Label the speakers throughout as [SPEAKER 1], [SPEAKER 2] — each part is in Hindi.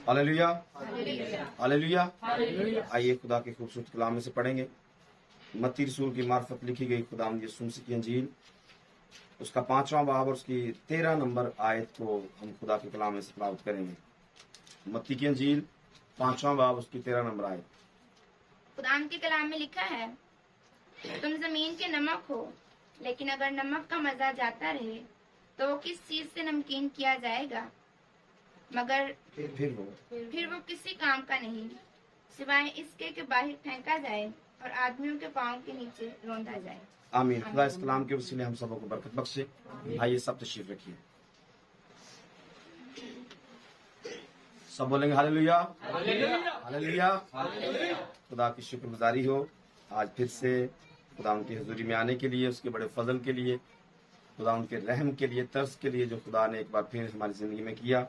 [SPEAKER 1] Hallelujah, hallelujah. आइए खुदा के खूबसूरत कलाम में से पढ़ेंगे। मत्ती रसूल की मार्फत लिखी गई खुदावंद यीशु मसीह की अंजील, उसका 5वां बाब और उसकी 13 नंबर आयत को हम खुदा के कलाम में से प्राप्त करेंगे। मत्ती की अंजील 5वां बाब उसकी 13 नंबर आयत।
[SPEAKER 2] खुदावंद के कलाम में लिखा है, तुम जमीन के नमक हो, लेकिन अगर नमक का मजा जाता रहे तो वो किस चीज से नमकीन किया जाएगा? मगर फिर वो किसी काम का नहीं, सिवाय इसके कि बाहर फेंका जाए और आदमियों के पांव के नीचे रौंदा जाए।
[SPEAKER 1] आमीन। खुदा इस कलाम के वसीले हम सबों को बरकत बख्शे। आइए सब तशरीफ रखिए। सब बोलेंगे हालेलुया, हालेलुया। खुदा की शुक्रगुजारी हो आज फिर से खुदा उनकी हजूरी में आने के लिए, उसके बड़े फजल के लिए, खुदा उनके रहम के लिए, तरस के लिए जो खुदा ने एक बार फिर हमारी जिंदगी में किया,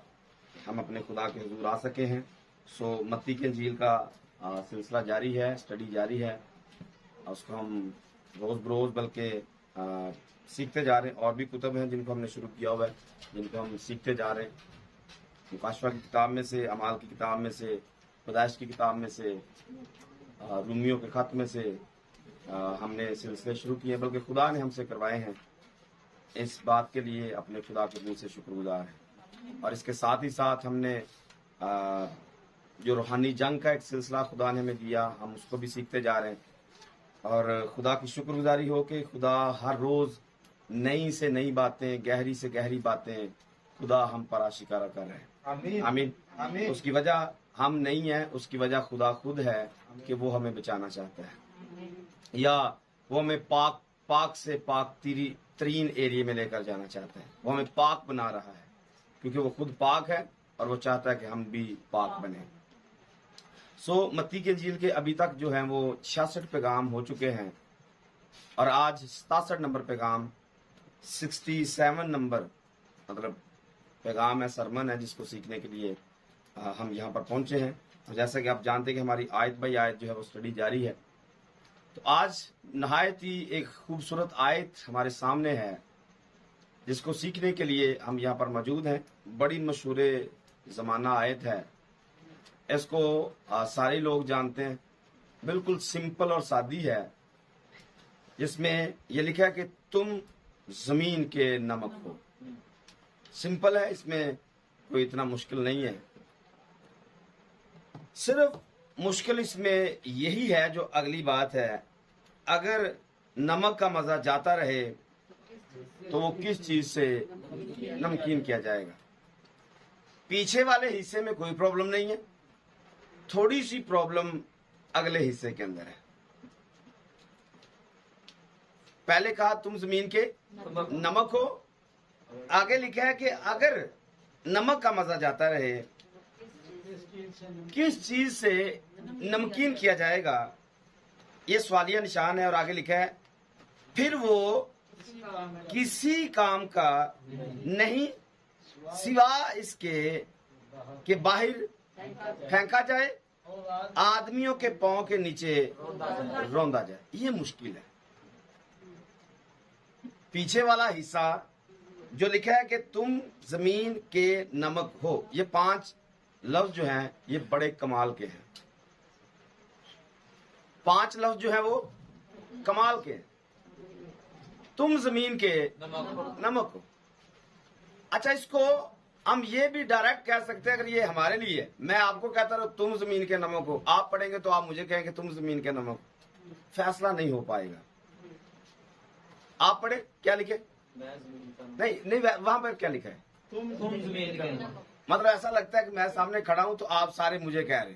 [SPEAKER 1] हम अपने खुदा के हुजूर आ सके हैं। सो मत्ती की अंजील का सिलसिला जारी है, स्टडी जारी है। उसको हम रोज बरोज बल्कि सीखते जा रहे हैं। और भी कुतब हैं जिनको हमने शुरू किया हुआ है, जिनको हम सीखते जा रहे हैं। मुकाशवा की किताब में से, अमाल की किताब में से, पैदाइश की किताब में से, रूमियों के खत में से हमने सिलसिले शुरू किए, बल्कि खुदा ने हमसे करवाए हैं। इस बात के लिए अपने खुदा के दिल से शुक्रगुजार हैं। और इसके साथ ही साथ हमने जो रूहानी जंग का एक सिलसिला खुदा ने हमें दिया, हम उसको भी सीखते जा रहे हैं। और खुदा की शुक्रगुजारी हो कि खुदा हर रोज नई से नई बातें, गहरी से गहरी बातें खुदा हम पर आशिकारा कर रहे हैं। आमीन, आमीन, आमीन। उसकी वजह हम नहीं है, उसकी वजह खुदा खुद है कि वो हमें बचाना चाहता है, या वो हमें पाक से पाक तरीन एरिया में लेकर जाना चाहता है। वो हमें पाक बना रहा है क्योंकि वो खुद पाक है और वो चाहता है कि हम भी पाक बने। सो मत्ती के अंजील के अभी तक जो है वो 66 पैगाम हो चुके हैं और आज 67 नंबर पैगाम, 67 नंबर मतलब पैगाम है, सरमन है, जिसको सीखने के लिए हम यहाँ पर पहुंचे हैं। और जैसा कि आप जानते हैं कि हमारी आयत बाई आयत जो है वो स्टडी जारी है। तो आज नहायत ही एक खूबसूरत आयत हमारे सामने है, जिसको सीखने के लिए हम यहाँ पर मौजूद हैं। बड़ी मशहूर ज़माना आयत है, इसको सारे लोग जानते हैं। बिल्कुल सिंपल और सादी है, जिसमें ये लिखा है कि तुम जमीन के नमक हो। सिंपल है, इसमें कोई इतना मुश्किल नहीं है। सिर्फ मुश्किल इसमें यही है जो अगली बात है, अगर नमक का मजा जाता रहे तो वो किस चीज से नमकीन किया जाएगा। पीछे वाले हिस्से में कोई प्रॉब्लम नहीं है, थोड़ी सी प्रॉब्लम अगले हिस्से के अंदर है। पहले कहा तुम जमीन के नमक हो, आगे लिखा है कि अगर नमक का मजा जाता रहे किस चीज से नमकीन किया जाएगा, ये सवालिया निशान है। और आगे लिखा है फिर वो किसी काम का नहीं, सिवा इसके कि बाहर फेंका जाए, आदमियों के पांव के नीचे रौंदा जाए। ये मुश्किल है। पीछे वाला हिस्सा जो लिखा है कि तुम जमीन के नमक हो, ये 5 लफ्ज जो हैं ये बड़े कमाल के हैं। 5 लफ्ज जो हैं वो कमाल के हैं। तुम जमीन के नमक हो। अच्छा, इसको हम ये भी डायरेक्ट कह सकते हैं, अगर ये हमारे लिए, मैं आपको कहता रहूं तुम जमीन के नमक हो, आप पढ़ेंगे तो आप मुझे कहेंगे तुम जमीन के नमक हो, फैसला नहीं हो पाएगा। आप पढ़े क्या लिखे? नहीं, वहां पर क्या लिखा है? तुम जमीन के नमक। मतलब ऐसा लगता है कि मैं सामने खड़ा हूं तो आप सारे मुझे कह रहे,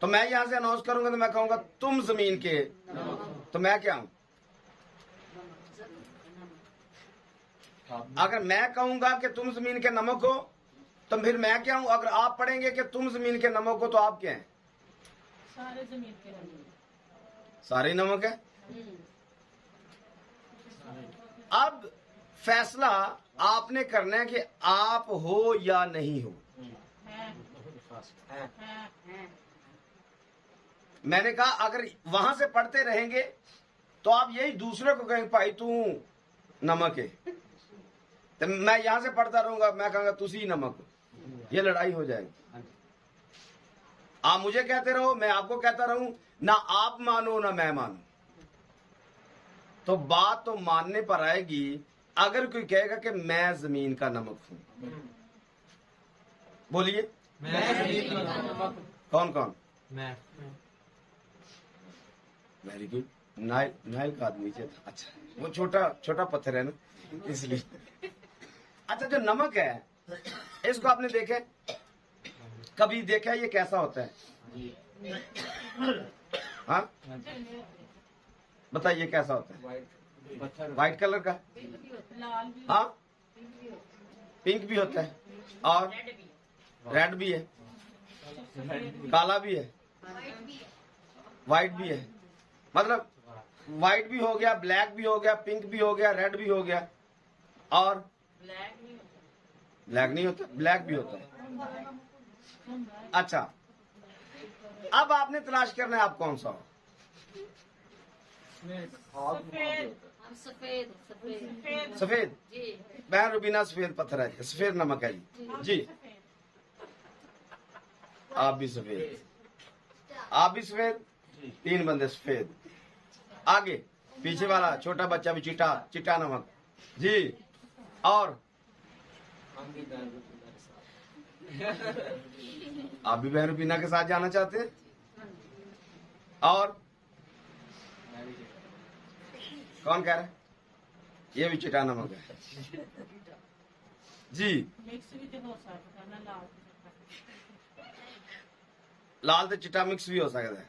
[SPEAKER 1] तो मैं यहां से अनाउंस करूंगा तो मैं कहूंगा तुम जमीन के, तो मैं क्या हूं? अगर मैं कहूंगा कि तुम जमीन के नमक हो तो फिर मैं क्या हूं? अगर आप पढ़ेंगे कि तुम जमीन के नमक हो तो आप क्या हैं?
[SPEAKER 3] सारे जमीन के नमक,
[SPEAKER 1] सारे नमक है। अब फैसला आपने करना है कि आप हो या नहीं हो। मैंने कहा अगर वहां से पढ़ते रहेंगे तो आप यही दूसरे को कहेंगे भाई तू नमक है, तो मैं यहां से पढ़ता रहूंगा, मैं कहूंगा तुसी नमक। ये लड़ाई हो जाएगी। आप मुझे कहते रहो, मैं आपको कहता रहूं, ना आप मानो ना मैं मानूं, तो बात तो मानने पर आएगी अगर कोई कहेगा कि मैं जमीन का नमक हूं। बोलिए, कौन कौन? Very good. नाइल का आदमी था। अच्छा, वो छोटा छोटा पत्थर है ना, इसलिए। अच्छा, जो नमक है इसको आपने देखे, कभी देखा है ये कैसा होता है? हाँ, बताइए कैसा होता है? व्हाइट कलर का।
[SPEAKER 3] लाल भी
[SPEAKER 1] हाँ, पिंक भी होता है और रेड भी है, काला भी है, व्हाइट भी है। मतलब व्हाइट भी हो गया, ब्लैक भी हो गया, पिंक भी हो गया, रेड भी हो गया, और ब्लैक नहीं होता, ब्लैक भी होता है। अच्छा, अब आपने तलाश करना है आप कौन सा हो।
[SPEAKER 3] सफेद
[SPEAKER 4] सफेद सफेद
[SPEAKER 1] सफेद।
[SPEAKER 4] जी
[SPEAKER 1] बहन रुबीना, सफेद पत्थर है, सफेद नमक है जी। आप भी सफेद, आप भी सफेद, 3 बंदे सफेद। आगे पीछे वाला छोटा बच्चा भी चिट्टा, चिट्टा नमक जी। और आप भी बहन रुबीना के साथ जाना चाहते हैं? और कौन कह रहा है? ये भी चिट्टा नमक है जी।
[SPEAKER 3] मिक्स भी तो हो सकता है ना, लाल
[SPEAKER 1] लाल तो चिट्टा मिक्स भी हो सकता है।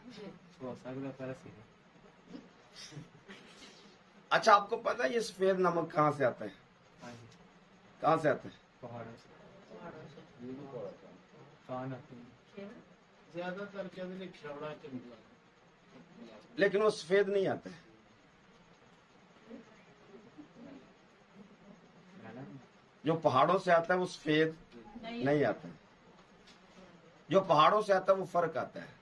[SPEAKER 1] अच्छा, आपको पता है ये सफेद नमक कहाँ से आता है? कहाँ से आता है?
[SPEAKER 5] ज्यादातर क्या खिलौना के निकला।
[SPEAKER 1] लेकिन वो सफेद नहीं आता है। जो पहाड़ों से आता है वो सफेद नहीं आता है। जो पहाड़ों से आता है वो फर्क आता है।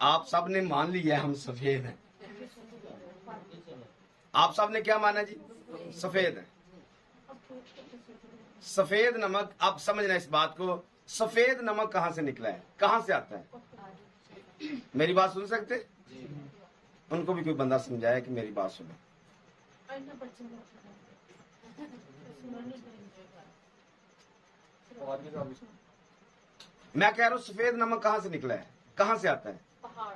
[SPEAKER 1] आप सब ने मान लिया हम सफेद हैं। आप सब ने क्या माना जी? सफेद है। सफेद नमक, आप समझना इस बात को, सफेद नमक कहां से निकला है, कहां से आता है? मेरी बात सुन सकते? उनको भी कोई बंदा समझाया कि मेरी बात सुनो। मैं कह रहा हूं सफेद नमक कहां से निकला है, कहां से आता है?
[SPEAKER 4] पहाड़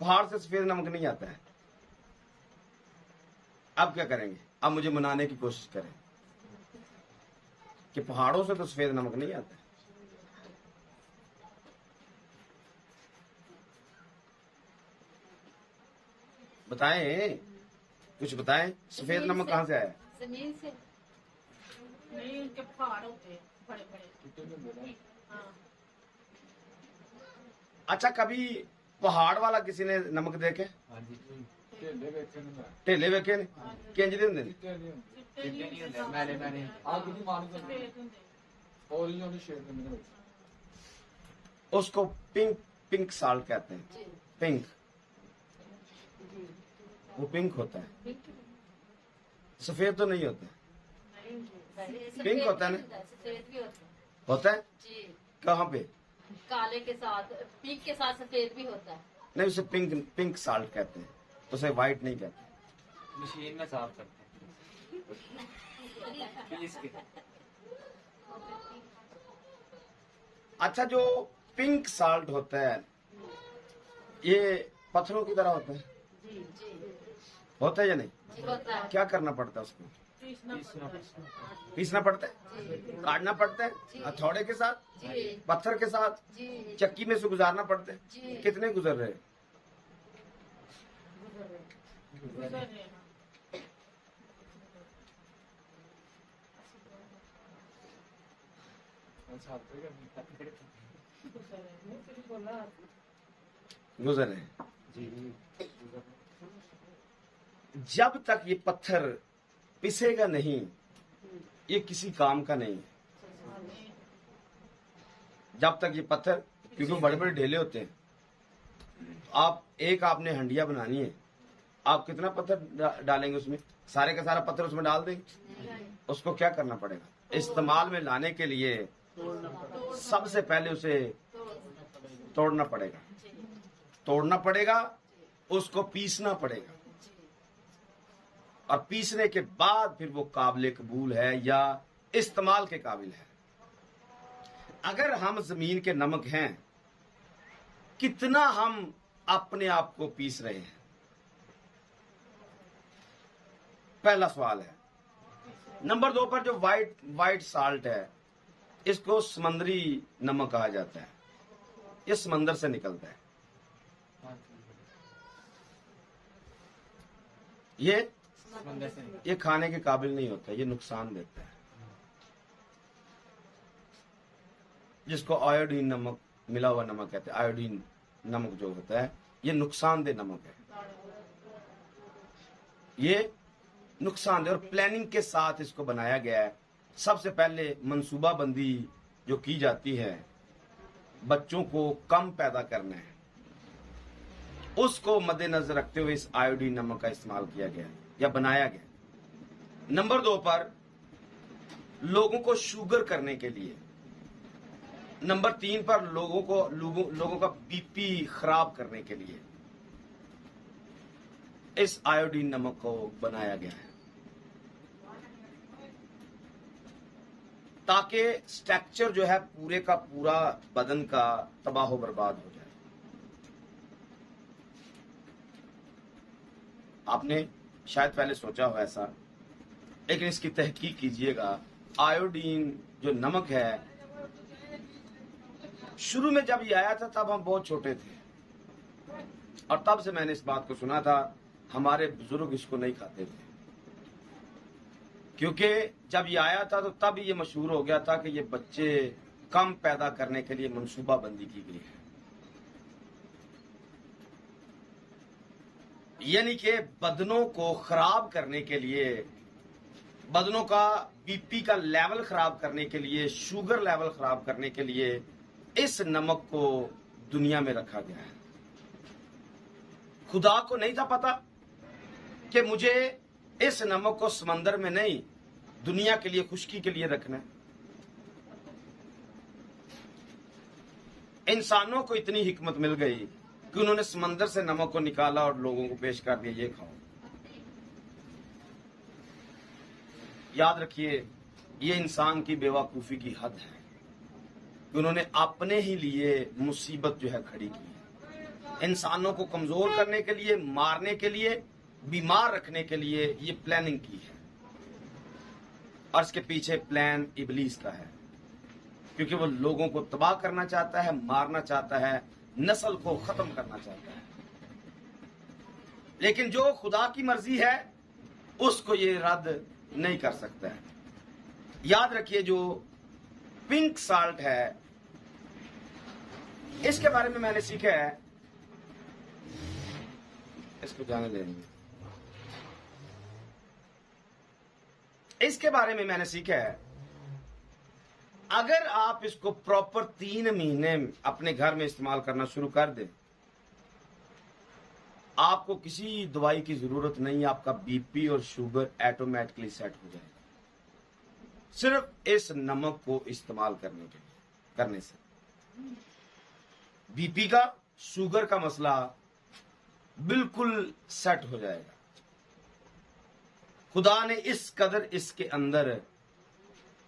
[SPEAKER 1] पहाड़ से सफेद नमक नहीं आता है। अब क्या करेंगे? अब मुझे मनाने की कोशिश करें कि पहाड़ों से तो सफेद नमक नहीं आता है। बताएं, कुछ बताएं, सफेद नमक कहां से आया?
[SPEAKER 4] जमीन से
[SPEAKER 3] नहीं, उनके पहाड़ होते हैं बड़े बड़े। हाँ,
[SPEAKER 1] अच्छा, कभी पहाड़ वाला किसी ने नमक देखे? ढेले वेखे ने किंज दे हुंदे ने?
[SPEAKER 3] चिट्टे नहीं होते, सफेद होते।
[SPEAKER 1] उसको पिंक, पिंक साल्ट कहते हैं। पिंक, वो पिंक होता है, सफेद तो नहीं होता। पिंक होता है ना?
[SPEAKER 4] सफेद भी होता है
[SPEAKER 1] होता है
[SPEAKER 4] जी।
[SPEAKER 1] कहाँ पे?
[SPEAKER 4] काले के साथ, पिंक के साथ सफेद भी होता है।
[SPEAKER 1] नहीं, उसे पिंक, पिंक साल्ट कहते हैं, उसे व्हाइट नहीं कहते।
[SPEAKER 5] मशीन में साफ करते हैं पीस के।
[SPEAKER 1] अच्छा, जो पिंक साल्ट होता है ये पत्थरों की तरह होता है,
[SPEAKER 4] जी जी
[SPEAKER 1] होता है या नहीं?
[SPEAKER 4] जी होता है।
[SPEAKER 1] क्या करना पड़ता है उसको? पीसना पड़ता है, काटना पड़ता है, हथौड़े के साथ,
[SPEAKER 4] जी
[SPEAKER 1] पत्थर के साथ,
[SPEAKER 4] जी
[SPEAKER 1] चक्की में से गुजारना पड़ता है।
[SPEAKER 4] जी।
[SPEAKER 1] कितने गुजर रहे?
[SPEAKER 3] गुजर रहे हैं।
[SPEAKER 1] गुजर रहे। जब तक ये पत्थर पिसेगा नहीं, ये किसी काम का नहीं है। जब तक ये पत्थर, क्योंकि बड़े बड़े ढेले होते हैं, आप एक आपने हंडिया बनानी है, आप कितना पत्थर डालेंगे उसमें? सारे का सारा पत्थर उसमें डाल देंगे? उसको क्या करना पड़ेगा? इस्तेमाल में लाने के लिए सबसे पहले उसे तोड़ना पड़ेगा, तोड़ना पड़ेगा, उसको पीसना पड़ेगा, और पीसने के बाद फिर वो काबिल कबूल है या इस्तेमाल के काबिल है। अगर हम जमीन के नमक हैं, कितना हम अपने आप को पीस रहे हैं? पहला सवाल है। नंबर 2 पर जो वाइट साल्ट है, इसको समुद्री नमक कहा जाता है। ये समंदर से निकलता है। ये खाने के काबिल नहीं होता, ये नुकसान देता है। जिसको आयोडीन नमक, मिला हुआ नमक कहते हैं। आयोडीन नमक जो होता है, ये नुकसानदेह नमक है, ये नुकसानदेह। और प्लानिंग के साथ इसको बनाया गया है। सबसे पहले मंसूबाबंदी जो की जाती है, बच्चों को कम पैदा करना है, उसको मद्देनजर रखते हुए इस आयोडीन नमक का इस्तेमाल किया गया या बनाया गया। नंबर 2 पर लोगों को शुगर करने के लिए। नंबर 3 पर लोगों का बीपी खराब करने के लिए इस आयोडीन नमक को बनाया गया है, ताकि स्ट्रक्चर जो है पूरे का पूरा बदन का तबाह बर्बाद हो जाए। आपने शायद पहले सोचा हो ऐसा, लेकिन इसकी तहकीक कीजिएगा। आयोडीन जो नमक है, शुरू में जब ये आया था तब हम बहुत छोटे थे, और तब से मैंने इस बात को सुना था। हमारे बुजुर्ग इसको नहीं खाते थे, क्योंकि जब ये आया था तो तब ये मशहूर हो गया था कि ये बच्चे कम पैदा करने के लिए मंसूबाबंदी की गई है। यानी कि बदनों को खराब करने के लिए, बदनों का बीपी का लेवल खराब करने के लिए, शुगर लेवल खराब करने के लिए इस नमक को दुनिया में रखा गया है। खुदा को नहीं था पता कि मुझे इस नमक को समंदर में नहीं, दुनिया के लिए, खुशकी के लिए रखना है। इंसानों को इतनी हिकमत मिल गई कि उन्होंने समंदर से नमक को निकाला और लोगों को पेश कर दिया, ये खाओ। याद रखिए, ये इंसान की बेवकूफी की हद है कि उन्होंने अपने ही लिए मुसीबत जो है खड़ी की है। इंसानों को कमजोर करने के लिए, मारने के लिए, बीमार रखने के लिए ये प्लानिंग की है, और इसके पीछे प्लान इबलीस का है, क्योंकि वो लोगों को तबाह करना चाहता है, मारना चाहता है, नस्ल को खत्म करना चाहता है। लेकिन जो खुदा की मर्जी है उसको ये रद्द नहीं कर सकता है। याद रखिए, जो पिंक साल्ट है, इसके बारे में मैंने सीखा है, इसको जाने देंगे। इसके बारे में मैंने सीखा है, अगर आप इसको प्रॉपर 3 महीने अपने घर में इस्तेमाल करना शुरू कर दें, आपको किसी दवाई की जरूरत नहीं, आपका बीपी और शुगर ऑटोमेटिकली सेट हो जाएगा, सिर्फ इस नमक को इस्तेमाल करने से। बीपी का, शुगर का मसला बिल्कुल सेट हो जाएगा। खुदा ने इस कदर इसके अंदर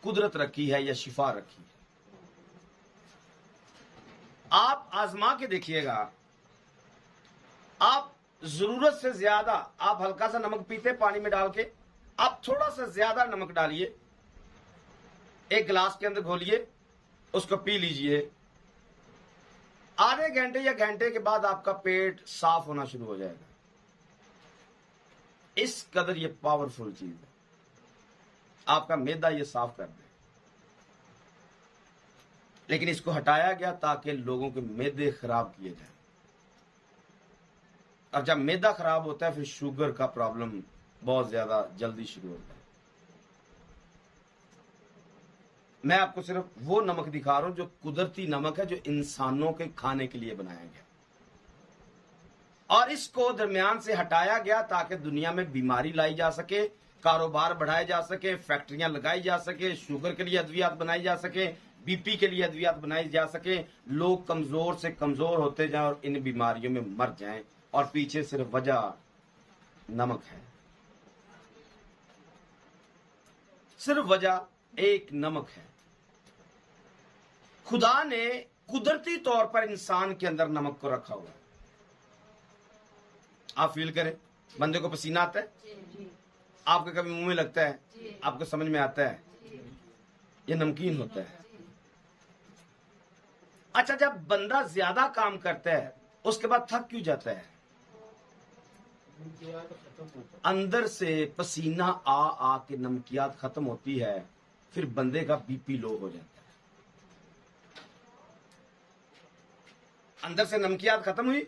[SPEAKER 1] कुदरत रखी है या शिफा रखी है। आप आजमा के देखिएगा, आप जरूरत से ज्यादा, आप हल्का सा नमक पीते पानी में डाल के, आप थोड़ा सा ज्यादा नमक डालिए, एक गिलास के अंदर घोलिए, उसको पी लीजिए। आधे घंटे या घंटे के बाद आपका पेट साफ होना शुरू हो जाएगा। इस कदर ये पावरफुल चीज है, आपका मैदा ये साफ कर दे। लेकिन इसको हटाया गया ताकि लोगों के मैदे खराब किए जाए, और जब मैदा खराब होता है फिर शुगर का प्रॉब्लम बहुत ज्यादा जल्दी शुरू होता है। मैं आपको सिर्फ वो नमक दिखा रहा हूं जो कुदरती नमक है, जो इंसानों के खाने के लिए बनाया गया, और इसको दरमियान से हटाया गया ताकि दुनिया में बीमारी लाई जा सके, कारोबार बढ़ाए जा सके, फैक्ट्रियां लगाई जा सके, शुगर के लिए अद्वियात बनाई जा सके, बीपी के लिए अद्वियात बनाई जा सके, लोग कमजोर से कमजोर होते जाएं और इन बीमारियों में मर जाएं। और पीछे सिर्फ वजह नमक है, सिर्फ वजह एक नमक है। खुदा ने कुदरती तौर पर इंसान के अंदर नमक को रखा हुआ है। आप फील करें, बंदे को पसीना आता है, आपके कभी मुंह में लगता है, आपको समझ में आता है, ये नमकीन होता है। अच्छा, जब बंदा ज्यादा काम करता है उसके बाद थक क्यों जाता है? अंदर से पसीना आ आ के नमकियात खत्म होती है, फिर बंदे का बीपी लो हो जाता है। अंदर से नमकियात खत्म हुई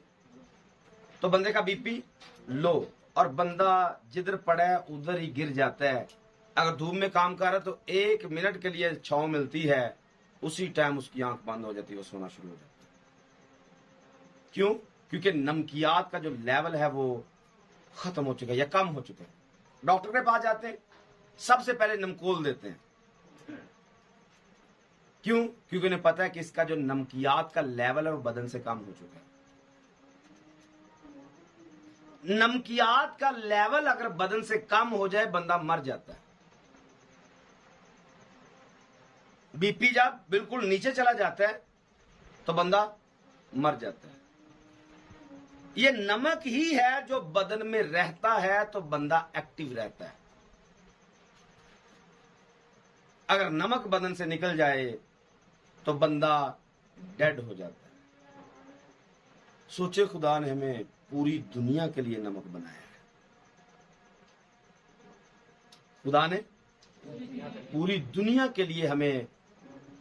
[SPEAKER 1] तो बंदे का बीपी लो, और बंदा जिधर पड़ा है उधर ही गिर जाता है। अगर धूप में काम कर रहा है तो 1 मिनट के लिए छांव मिलती है, उसी टाइम उसकी आंख बंद हो जाती है, वो सोना शुरू हो जाता है। क्यों? क्योंकि नमकियात का जो लेवल है वो खत्म हो चुका है या कम हो चुका है। डॉक्टर के पास जाते हैं, सबसे पहले नमकोल देते हैं। क्यों? क्योंकि उन्हें पता है कि इसका जो नमकियात का लेवल है वो बदन से कम हो चुका है। नमकियात का लेवल अगर बदन से कम हो जाए बंदा मर जाता है। बीपी जब बिल्कुल नीचे चला जाता है तो बंदा मर जाता है। ये नमक ही है जो बदन में रहता है तो बंदा एक्टिव रहता है। अगर नमक बदन से निकल जाए तो बंदा डेड हो जाता है। सोचे, खुदा ने हमें पूरी दुनिया के लिए नमक बनाया है। खुदा ने पूरी दुनिया के लिए हमें,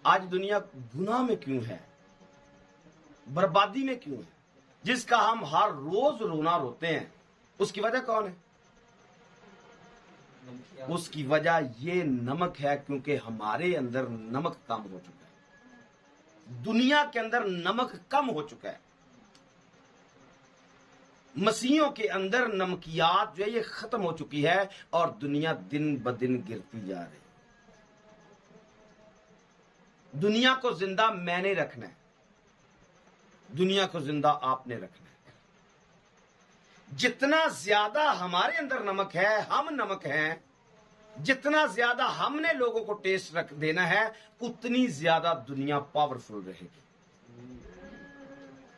[SPEAKER 1] आज दुनिया गुनाह में क्यों है, बर्बादी में क्यों है, जिसका हम हर रोज रोना रोते हैं, उसकी वजह कौन है? उसकी वजह ये नमक है, क्योंकि हमारे अंदर नमक कम हो चुका है। दुनिया के अंदर नमक कम हो चुका है। मसीहों के अंदर नमकियात जो है ये खत्म हो चुकी है और दुनिया दिन ब दिन गिरती जा रही है। दुनिया को जिंदा मैंने रखना है, दुनिया को जिंदा आपने रखना है। जितना ज्यादा हमारे अंदर नमक है, हम नमक हैं, जितना ज्यादा हमने लोगों को टेस्ट रख देना है, उतनी ज्यादा दुनिया पावरफुल रहेगी।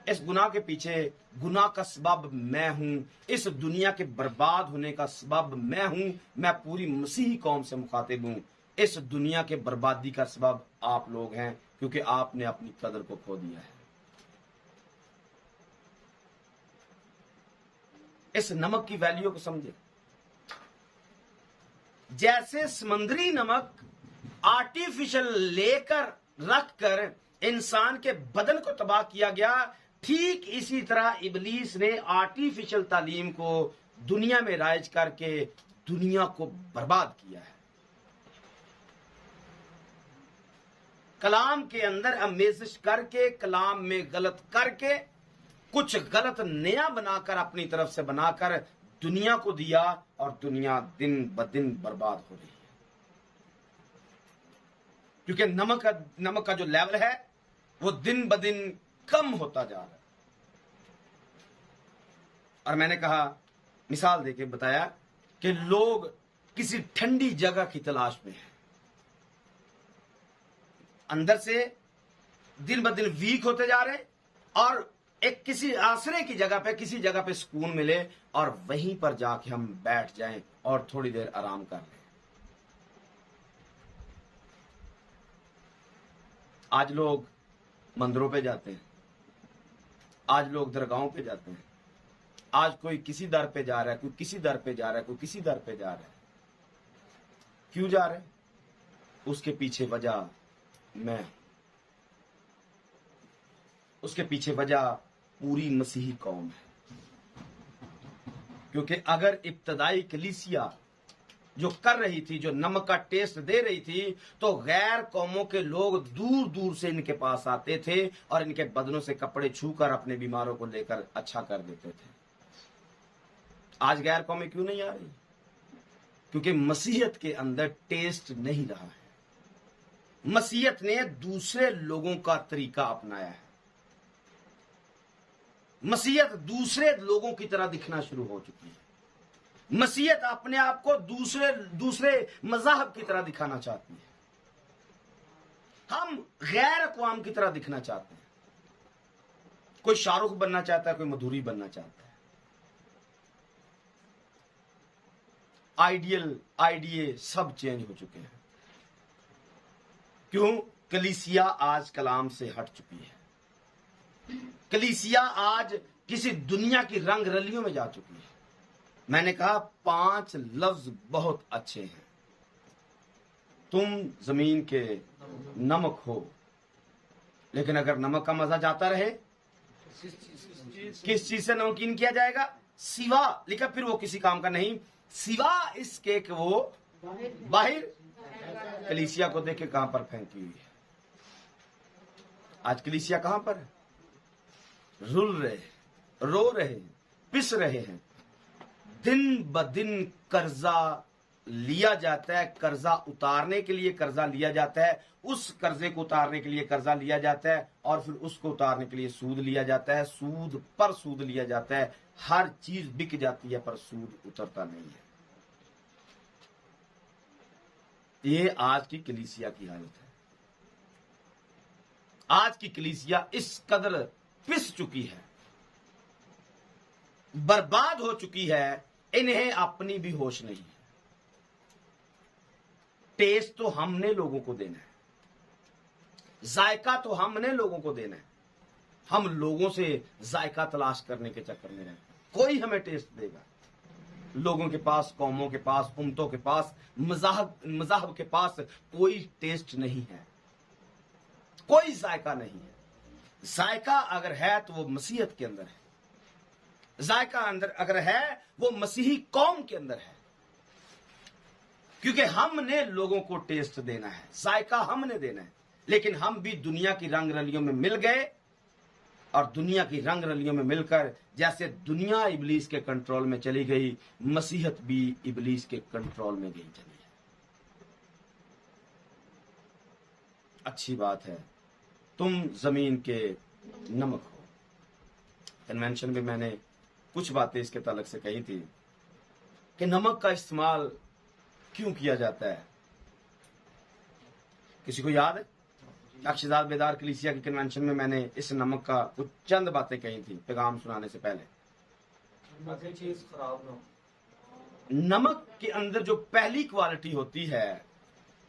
[SPEAKER 1] इस गुनाह के पीछे, गुनाह का सबब मैं हूं, इस दुनिया के बर्बाद होने का सबब मैं हूं। मैं पूरी मसीही कौम से मुखातिब हूं। इस दुनिया के बर्बादी का सबब आप लोग हैं, क्योंकि आपने अपनी कदर को खो दिया है। इस नमक की वैल्यू को समझे। जैसे समुद्री नमक आर्टिफिशियल लेकर रखकर इंसान के बदन को तबाह किया गया, ठीक इसी तरह इब्लीस ने आर्टिफिशियल तालीम को दुनिया में राइज करके दुनिया को बर्बाद किया है। कलाम के अंदर अमेजिश करके, कलाम में गलत करके, कुछ गलत नया बनाकर, अपनी तरफ से बनाकर दुनिया को दिया, और दुनिया दिन ब दिन बर्बाद हो रही है। क्योंकि नमक का जो लेवल है वो दिन ब दिन कम होता जा रहा है। और मैंने कहा, मिसाल देके बताया कि लोग किसी ठंडी जगह की तलाश में हैं, अंदर से दिन ब दिन वीक होते जा रहे हैं, और एक किसी आश्रय की जगह पे, किसी जगह पे सुकून मिले और वहीं पर जाके हम बैठ जाएं और थोड़ी देर आराम कर लें। आज लोग मंदिरों पे जाते हैं, आज लोग दरगाहों पे जाते हैं, आज कोई किसी दर पे जा रहा है, कोई किसी दर पे जा रहा है, कोई किसी दर पे जा रहा है। क्यों जा रहे हैं? उसके पीछे वजह मैं, उसके पीछे वजह पूरी मसीही कौम है। क्योंकि अगर इब्तदाई कलीसिया जो कर रही थी, जो नमक का टेस्ट दे रही थी, तो गैर कौमों के लोग दूर दूर से इनके पास आते थे और इनके बदनों से कपड़े छूकर अपने बीमारों को लेकर अच्छा कर देते थे। आज गैर कौमें क्यों नहीं आ रही? क्योंकि मसीहत के अंदर टेस्ट नहीं रहा है। मसीहत ने दूसरे लोगों का तरीका अपनाया है। मसीहत दूसरे लोगों की तरह दिखना शुरू हो चुकी है। मसीहत अपने आप को दूसरे मज़हब की तरह दिखाना चाहती है। हम गैर अक़वाम की तरह दिखना चाहते हैं। कोई शाहरुख बनना चाहता है, कोई मधुरी बनना चाहता है। आइडिये सब चेंज हो चुके हैं। क्यों? कलीसिया आज कलाम से हट चुकी है। कलीसिया आज किसी दुनिया की रंग रलियों में जा चुकी है। मैंने कहा 5 लफ्ज बहुत अच्छे हैं। तुम जमीन के नमक हो, लेकिन अगर नमक का मजा जाता रहे, किस चीज से नमकीन किया जाएगा? सिवा, लिखा फिर वो किसी काम का नहीं, सिवा इसके कि वो बाहर कलीसिया को देख के कहां पर फेंकी हुई है। आज कलीसिया कहां पर है? रुल रहे, रो रहे, पिस रहे हैं। दिन ब दिन कर्जा लिया जाता है, कर्जा उतारने के लिए कर्जा लिया जाता है, उस कर्जे को उतारने के लिए कर्जा लिया जाता है, और फिर उसको उतारने के लिए सूद लिया जाता है, सूद पर सूद लिया जाता है। हर चीज बिक जाती है पर सूद उतरता नहीं है। ये आज की कलीसिया की हालत है। आज की कलीसिया इस कदर पिस चुकी है, बर्बाद हो चुकी है, इन्हें अपनी भी होश नहीं है। टेस्ट तो हमने लोगों को देना है, जायका तो हमने लोगों को देना है। हम लोगों से जायका तलाश करने के चक्कर में रहते हैं। कोई हमें टेस्ट देगा? लोगों के पास, कौमों के पास, उम्मतों के पास, मज़हब के पास कोई टेस्ट नहीं है, कोई जायका नहीं है। जायका अगर है तो वो मसीहत के अंदर है। जायका अंदर अगर है वो मसीही कौम के अंदर है, क्योंकि हमने लोगों को टेस्ट देना है, जायका हमने देना है। लेकिन हम भी दुनिया की रंग रलियों में मिल गए, और दुनिया की रंग रलियों में मिलकर जैसे दुनिया इबलीस के कंट्रोल में चली गई, मसीहत भी इबलीस के कंट्रोल में गई चली है। अच्छी बात है, तुम जमीन के नमक हो। कन्वेंशन में मैंने कुछ बातें इसके ताल्लुक से कही थी कि नमक का इस्तेमाल क्यों किया जाता है। किसी को याद है? अक्षदाद बेदार कलीसिया की कन्वेंशन में मैंने इस नमक का कुछ चंद बातें कही थी पैगाम सुनाने से पहले।
[SPEAKER 5] चीज खराब ना हो।
[SPEAKER 1] नमक के अंदर जो पहली क्वालिटी होती है,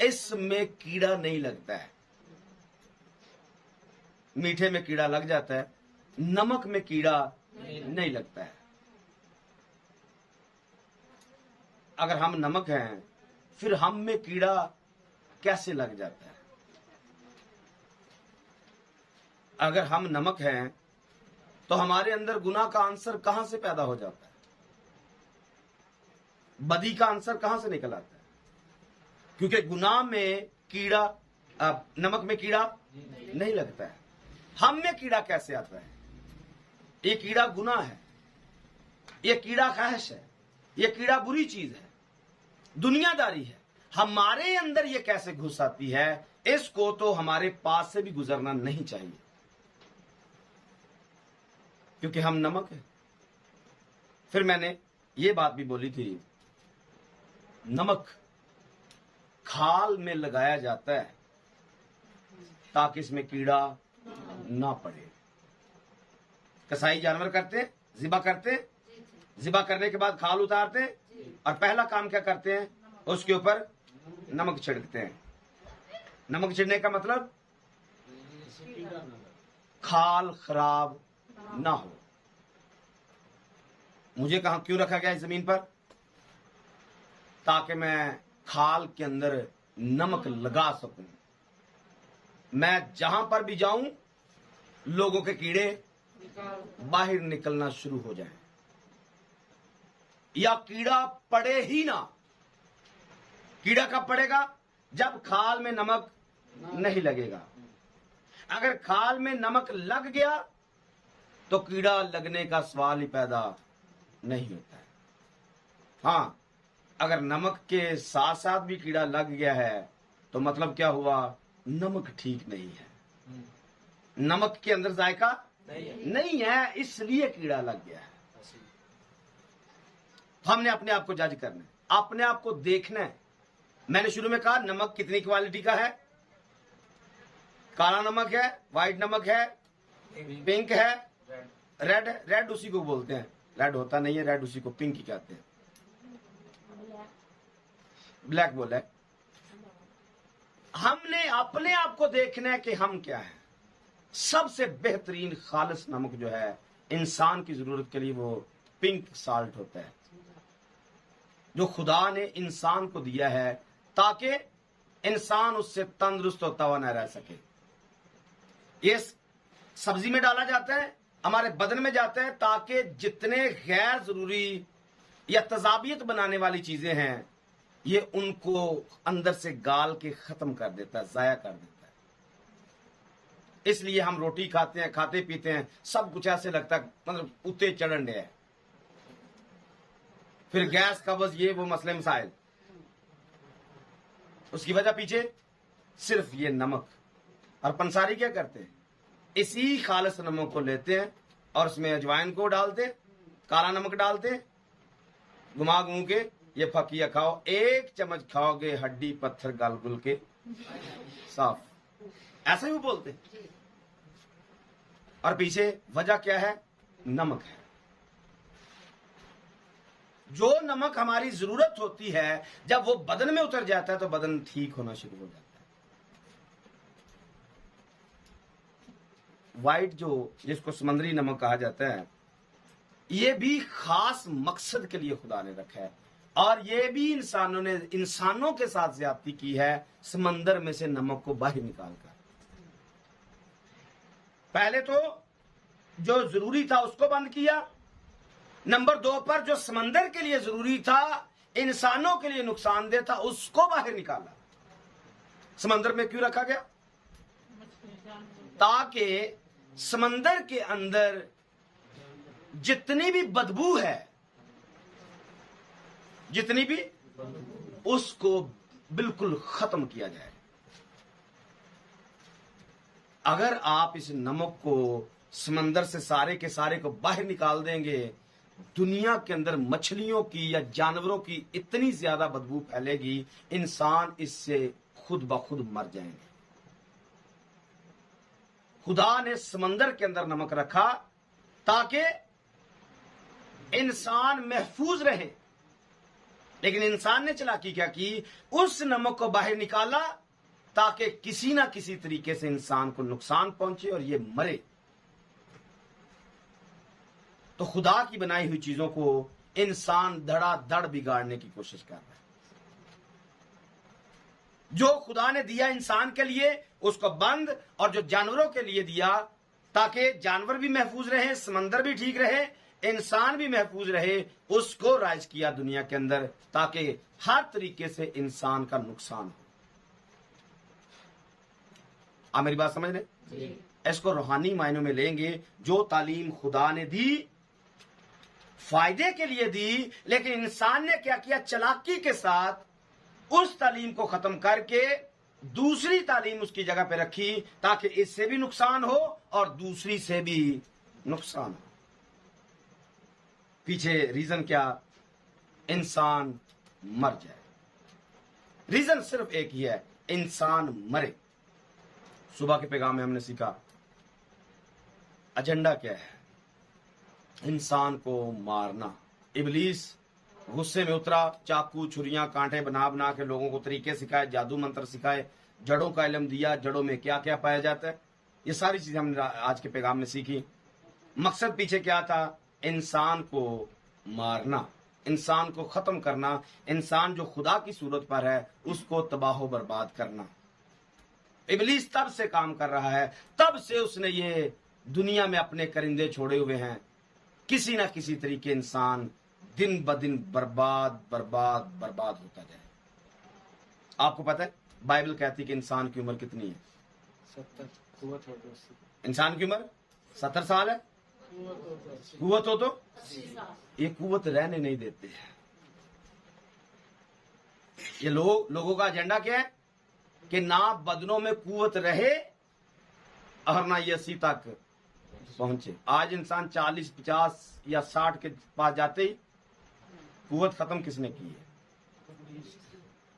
[SPEAKER 1] इसमें कीड़ा नहीं लगता है। मीठे में कीड़ा लग जाता है, नमक में कीड़ा नहीं लगता है। अगर हम नमक हैं, फिर हम में कीड़ा कैसे लग जाता है? अगर हम नमक हैं तो हमारे अंदर गुनाह का आंसर कहां से पैदा हो जाता है? बदी का आंसर कहां से निकल आता है? क्योंकि गुनाह में कीड़ा, नमक में कीड़ा नहीं लगता है। हम में कीड़ा कैसे आता है? ये कीड़ा गुनाह है, ये कीड़ा ख्वाहिश है, ये कीड़ा बुरी चीज है, दुनियादारी है। हमारे अंदर ये कैसे घुस आती है? इसको तो हमारे पास से भी गुजरना नहीं चाहिए, क्योंकि हम नमक है। फिर मैंने ये बात भी बोली थी, नमक खाल में लगाया जाता है ताकि इसमें कीड़ा ना पड़े। कसाई जानवर करते हैं, ज़िबा करते हैं, ज़िबा करने के बाद खाल उतारते हैं, और पहला काम क्या करते हैं? उसके ऊपर नमक छिड़कते हैं। नमक छिड़कने का मतलब खाल खराब ना हो। मुझे कहां क्यों रखा गया है जमीन पर? ताकि मैं खाल के अंदर नमक लगा सकूं। मैं जहां पर भी जाऊं, लोगों के कीड़े बाहर निकलना शुरू हो जाएं, या कीड़ा पड़े ही ना। कीड़ा कब पड़ेगा? जब खाल में नमक नहीं लगेगा। अगर खाल में नमक लग गया तो कीड़ा लगने का सवाल ही पैदा नहीं होता है। हाँ, अगर नमक के साथ साथ भी कीड़ा लग गया है तो मतलब क्या हुआ, नमक ठीक नहीं है, नमक के अंदर जायका नहीं है, इसलिए कीड़ा लग गया है। हमने अपने आप को जज करना है, अपने आप को देखना है। मैंने शुरू में कहा नमक कितनी क्वालिटी का है, काला नमक है, व्हाइट नमक है, पिंक है, रेड है। रेड उसी को बोलते हैं, रेड होता नहीं है, रेड उसी को पिंक ही कहते हैं, ब्लैक बोला है। हमने अपने आप को देखना है कि हम क्या है। सबसे बेहतरीन खालिस नमक जो है इंसान की जरूरत के लिए वो पिंक साल्ट होता है, जो खुदा ने इंसान को दिया है ताकि इंसान उससे तंदुरुस्त होता हुआ न रह सके। ये सब्जी में डाला जाता है, हमारे बदन में जाता है, ताकि जितने गैर जरूरी या तजाबियत बनाने वाली चीजें हैं ये उनको अंदर से गाल के खत्म कर देता है, जाया कर देता है। इसलिए हम रोटी खाते हैं, खाते पीते हैं, सब कुछ ऐसे लगता है मतलब उते चढ़न है, फिर गैस कब्ज ये वो मसले मसाइल। उसकी वजह पीछे सिर्फ ये नमक। और पंसारी क्या करते हैं, इसी खालिस नमक को लेते हैं और उसमें अजवाइन को डालते हैं, काला नमक डालते हैं, घुमा घूम के ये फकिया खाओ, एक चम्मच खाओगे हड्डी पत्थर गल गुल के साफ, ऐसा ही वो बोलते हैं। और पीछे वजह क्या है, नमक है। जो नमक हमारी जरूरत होती है जब वो बदन में उतर जाता है तो बदन ठीक होना शुरू हो जाता है। व्हाइट जो जिसको समुद्री नमक कहा जाता है, ये भी खास मकसद के लिए खुदा ने रखा है, और ये भी इंसानों ने इंसानों के साथ ज्यादती की है समंदर में से नमक को बाहर निकालकर। पहले तो जो जरूरी था उसको बंद किया, नंबर 2 पर जो समंदर के लिए जरूरी था, इंसानों के लिए नुकसानदेह था, उसको बाहर निकाला। समंदर में क्यों रखा गया, ताकि समंदर के अंदर जितनी भी बदबू है, जितनी भी, उसको बिल्कुल खत्म किया जाए। अगर आप इस नमक को समंदर से सारे के सारे को बाहर निकाल देंगे, दुनिया के अंदर मछलियों की या जानवरों की इतनी ज्यादा बदबू फैलेगी, इंसान इससे खुद ब खुद मर जाएंगे। खुदा ने समंदर के अंदर नमक रखा ताकि इंसान महफूज रहे, लेकिन इंसान ने चालाकी क्या की, उस नमक को बाहर निकाला ताकि किसी ना किसी तरीके से इंसान को नुकसान पहुंचे और ये मरे। तो खुदा की बनाई हुई चीजों को इंसान धड़ाधड़ बिगाड़ने की कोशिश कर रहा है। जो खुदा ने दिया इंसान के लिए उसको बंद, और जो जानवरों के लिए दिया ताकि जानवर भी महफूज रहे, समंदर भी ठीक रहे, इंसान भी महफूज रहे, उसको राइज किया दुनिया के अंदर ताकि हर तरीके से इंसान का नुकसान हो। आप मेरी बात समझ रहे? इसको रूहानी मायनों में लेंगे, जो तालीम खुदा ने दी फायदे के लिए दी, लेकिन इंसान ने क्या किया, चालाकी के साथ उस तालीम को खत्म करके दूसरी तालीम उसकी जगह पे रखी ताकि इससे भी नुकसान हो और दूसरी से भी नुकसान हो। पीछे रीजन क्या, इंसान मर जाए। रीजन सिर्फ एक ही है, इंसान मरे। सुबह के पैगाम में हमने सीखा एजेंडा क्या है, इंसान को मारना। इबलीस गुस्से में उतरा, चाकू छुरियां कांटे बना बना के लोगों को तरीके सिखाए, जादू मंत्र सिखाए, जड़ों का इल्म दिया, जड़ों में क्या क्या पाया जाता है, ये सारी चीजें हमने आज के पैगाम में सीखी। मकसद पीछे क्या था, इंसान को मारना, इंसान को खत्म करना, इंसान जो खुदा की सूरत पर है उसको तबाह बर्बाद करना। इबलीस तब से काम कर रहा है, तब से उसने ये दुनिया में अपने करिंदे छोड़े हुए हैं। किसी ना किसी तरीके इंसान दिन ब दिन बर्बाद बर्बाद बर्बाद होता जाए। आपको पता है बाइबल कहती है कि इंसान की उम्र कितनी है?
[SPEAKER 5] 70 कुव्वत हो तो 80
[SPEAKER 1] इंसान की उम्र 70 साल है। कुव्वत हो तो ये कुव्वत रहने नहीं देते हैं। ये लोगों का एजेंडा क्या है कि ना बदनों में कुव्वत रहे और ना ये 80 तक पहुंचे। आज इंसान 40, 50 या 60 के पास जाते ही कुव्वत खत्म किसने की है?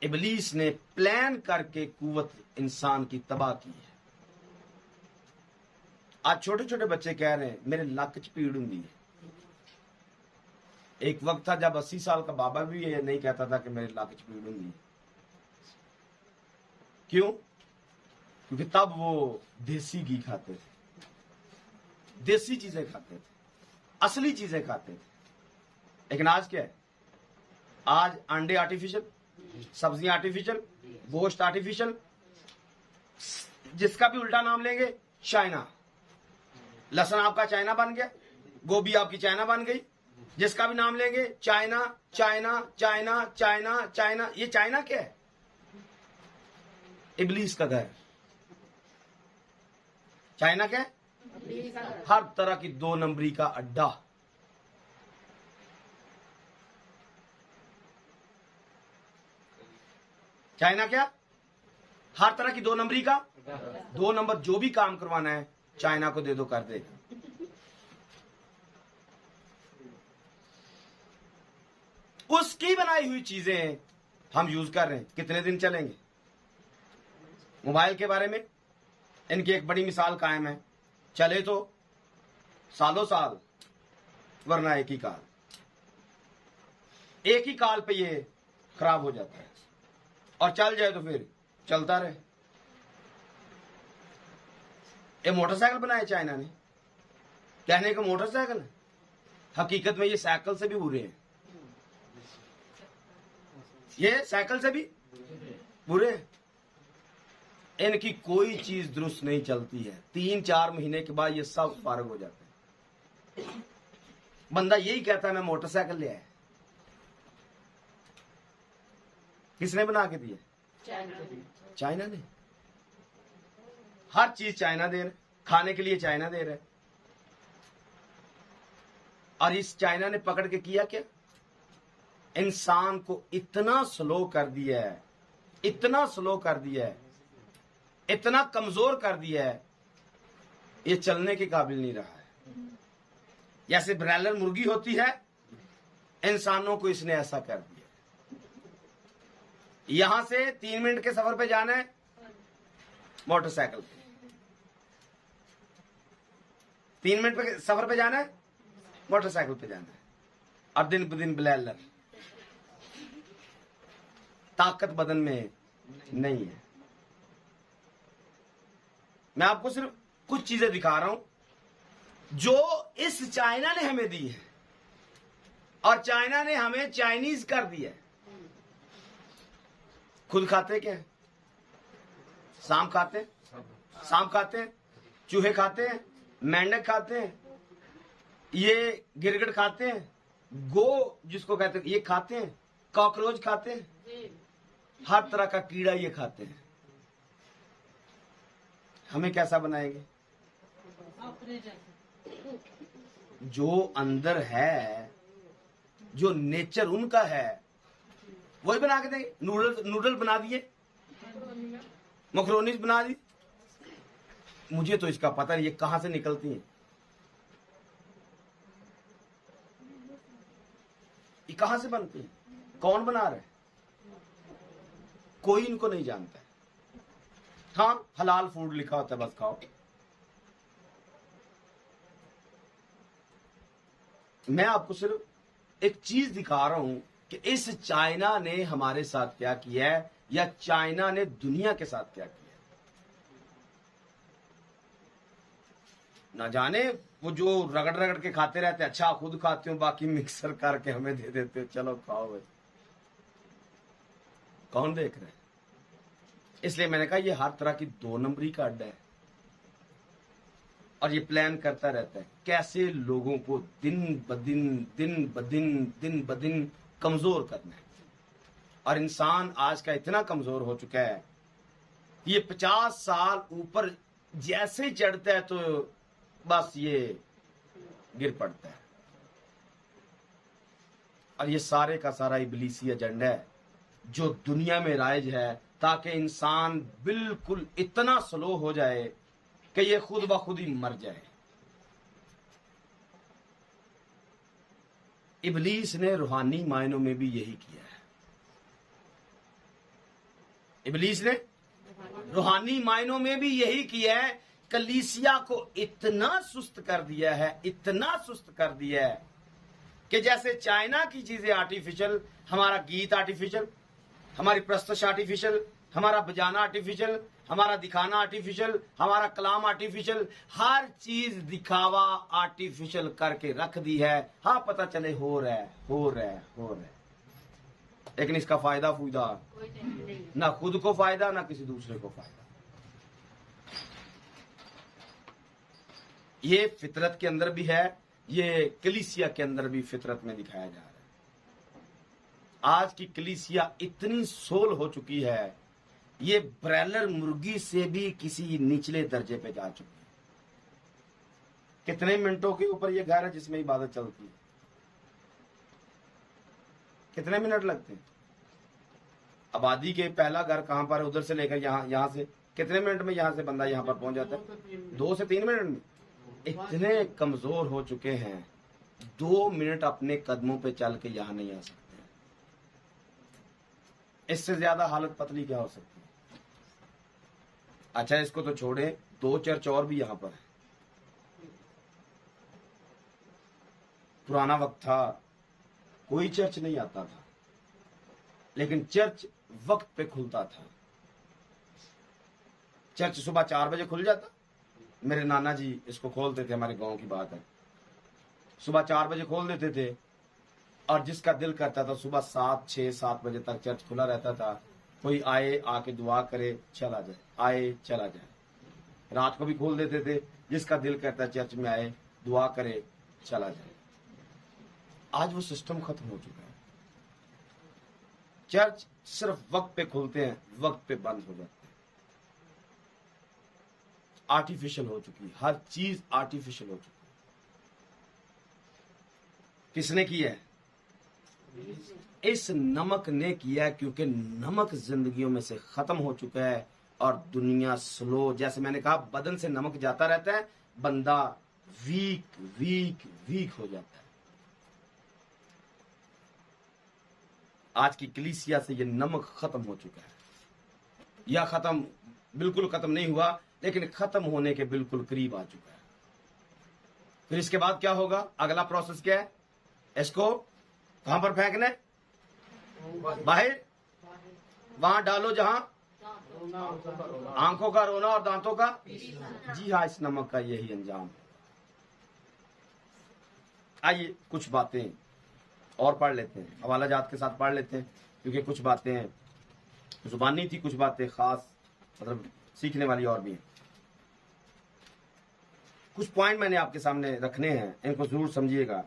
[SPEAKER 1] इबलीस ने प्लान करके कुव्वत इंसान की तबाह की है। आज छोटे छोटे बच्चे कह रहे हैं मेरे लक च पीड़ हुंदी है। एक वक्त था जब 80 साल का बाबा भी ये नहीं कहता था कि मेरे लक च पीड़ हुंदी है। क्यों? क्योंकि तब वो देसी घी खाते थे, देसी चीजें खाते थे, असली चीजें खाते थे। लेकिन आज क्या है? आज अंडे आर्टिफिशियल, सब्जियां आर्टिफिशियल, गोश्त आर्टिफिशियल, जिसका भी उल्टा नाम लेंगे चाइना। लहसुन आपका चाइना बन गया, गोभी आपकी चाइना बन गई, जिसका भी नाम लेंगे China China China China China. ये चाइना क्या है? इबलीस का घर। चाइना क्या है? हर तरह की 2 नंबरी का अड्डा। चाइना क्या? हर तरह की 2 नंबरी का 2 नंबर। जो भी काम करवाना है चाइना को दे दो, कर देगा। उसकी बनाई हुई चीजें हम यूज कर रहे हैं, कितने दिन चलेंगे? मोबाइल के बारे में इनकी एक बड़ी मिसाल कायम है, चले तो सालों साल, वरना एक ही काल पे ये खराब हो जाता है, और चल जाए तो फिर चलता रहे। ये मोटरसाइकिल बनाए चाइना ने, कहने को मोटरसाइकिल है, हकीकत में ये साइकिल से भी बुरे हैं। ये साइकिल से भी बुरे हैं। इनकी कोई चीज दुरुस्त नहीं चलती है। 3-4 महीने के बाद ये सब फारग हो जाते हैं। बंदा यही कहता है मैं मोटरसाइकिल ले आया। किसने बना के दिए? चाइना ने। हर चीज चाइना दे रहे, खाने के लिए चाइना दे रहे। और इस चाइना ने पकड़ के किया क्या? इंसान को इतना स्लो कर दिया है, इतना स्लो कर दिया है, इतना कमजोर कर दिया है, ये चलने के काबिल नहीं रहा है। जैसे ब्रायलर मुर्गी होती है, इंसानों को इसने ऐसा कर दिया। यहां से 3 मिनट के सफर पे जाना है मोटरसाइकिल पे, 3 मिनट पे सफर पे जाना है मोटरसाइकिल पे जाना है, और दिन ब दिन ब्रायलर। ताकत बदन में नहीं है। मैं आपको सिर्फ कुछ चीजें दिखा रहा हूं जो इस चाइना ने हमें दी है, और चाइना ने हमें चाइनीज कर दिया है। खुद खाते क्या है? सांप खाते हैं, सांप खाते हैं, चूहे खाते हैं, मेंढक खाते हैं, ये गिरगिट खाते हैं, गो जिसको कहते हैं ये खाते हैं, कॉकरोच खाते हैं, हर तरह का कीड़ा ये खाते हैं। हमें कैसा बनाएंगे?
[SPEAKER 3] अपने जैसे।
[SPEAKER 1] जो अंदर है, जो नेचर उनका है, वही बना के देंगे। नूडल बना दिए, मकरोनीज बना दी। मुझे तो इसका पता नहीं ये कहां से निकलती हैं, ये कहां से बनती हैं, कौन बना रहा है? कोई इनको नहीं जानता है। हाँ, हलाल फूड लिखा होता है, बस खाओ। मैं आपको सिर्फ एक चीज दिखा रहा हूं कि इस चाइना ने हमारे साथ क्या किया है, या चाइना ने दुनिया के साथ क्या किया है। ना जाने वो जो रगड़ रगड़ के खाते रहते, अच्छा खुद खाते हो, बाकी मिक्सर करके हमें दे देते हो, चलो खाओ भाई। कौन देख रहा है? इसलिए मैंने कहा ये हर तरह की 2 नंबरी का अड्डा है, और ये प्लान करता रहता है कैसे लोगों को दिन ब दिन कमजोर करना है। और इंसान आज का इतना कमजोर हो चुका है, ये 50 साल ऊपर जैसे ही चढ़ता है तो बस ये गिर पड़ता है। और ये सारे का सारा इबलीसी एजेंडा है जो दुनिया में राइज है, ताकि इंसान बिल्कुल इतना स्लो हो जाए कि ये खुद ब खुद ही मर जाए। इब्लीस ने रूहानी मायनों में भी यही किया है। इब्लीस ने रूहानी मायनों में भी यही किया है। कलीसिया को इतना सुस्त कर दिया है, इतना सुस्त कर दिया है कि जैसे चाइना की चीजें आर्टिफिशियल, हमारा गीत आर्टिफिशियल, हमारी प्रस्तुति आर्टिफिशियल, हमारा बजाना आर्टिफिशियल, हमारा दिखाना आर्टिफिशियल, हमारा कलाम आर्टिफिशियल, हर चीज दिखावा आर्टिफिशियल करके रख दी है। हाँ, पता चले हो रहा है, हो रहा है, हो रहा है, लेकिन इसका फायदा फूयदा ना खुद को फायदा ना किसी दूसरे को फायदा। ये फितरत के अंदर भी है, ये कलीसिया के अंदर भी फितरत में दिखाया जा रहा है। आज की कलीसिया इतनी सोल हो चुकी है, ये ब्रैलर मुर्गी से भी किसी निचले दर्जे पे जा चुकी है। कितने मिनटों के ऊपर ये घर है जिसमें इबादत चलती है? कितने मिनट लगते हैं? आबादी के पहला घर कहां पर है, उधर से लेकर यहां से कितने मिनट में यहां से बंदा यहां पर पहुंच जाता है? 2 से 3 मिनट में। इतने कमजोर हो चुके हैं, 2 मिनट अपने कदमों पे चल के यहां नहीं आ सकते। इससे ज्यादा हालत पतली क्या हो सकती है? अच्छा, इसको तो छोड़े, 2 चर्च और भी यहां पर है। पुराना वक्त था, कोई चर्च नहीं आता था, लेकिन चर्च वक्त पे खुलता था। चर्च सुबह 4 बजे खुल जाता। मेरे नाना जी इसको खोलते थे, हमारे गांव की बात है। सुबह 4 बजे खोल देते थे, और जिसका दिल करता था सुबह 7, 6, 7 बजे तक चर्च खुला रहता था। कोई आए, आके दुआ करे, चला जाए, आए, चला जाए। रात को भी खोल देते थे, जिसका दिल करता चर्च में आए, दुआ करे, चला जाए। आज वो सिस्टम खत्म हो चुका है। चर्च सिर्फ वक्त पे खुलते हैं, वक्त पे बंद हो जाते हैं। आर्टिफिशियल हो चुकी है, हर चीज आर्टिफिशियल हो चुकी है। किसने किया है? इस नमक ने किया है, क्योंकि नमक जिंदगियों में से खत्म हो चुका है और दुनिया स्लो, जैसे मैंने कहा, बदन से नमक जाता रहता है, बंदा वीक वीक वीक हो जाता है। आज की कलीसिया से ये नमक खत्म हो चुका है, या खत्म, बिल्कुल खत्म नहीं हुआ, लेकिन खत्म होने के बिल्कुल करीब आ चुका है। फिर इसके बाद क्या होगा? अगला प्रोसेस क्या है? इसको कहां पर फेंकना है? बाहर, वहां डालो जहां आंखों का रोना और दांतों का। जी हाँ, इस नमक का यही अंजाम है। आइए कुछ बातें और पढ़ लेते हैं, हवाला जात के साथ पढ़ लेते हैं, क्योंकि कुछ बातें जुबानी थी, कुछ बातें खास मतलब सीखने वाली और भी हैं। कुछ पॉइंट मैंने आपके सामने रखने हैं, इनको जरूर समझिएगा।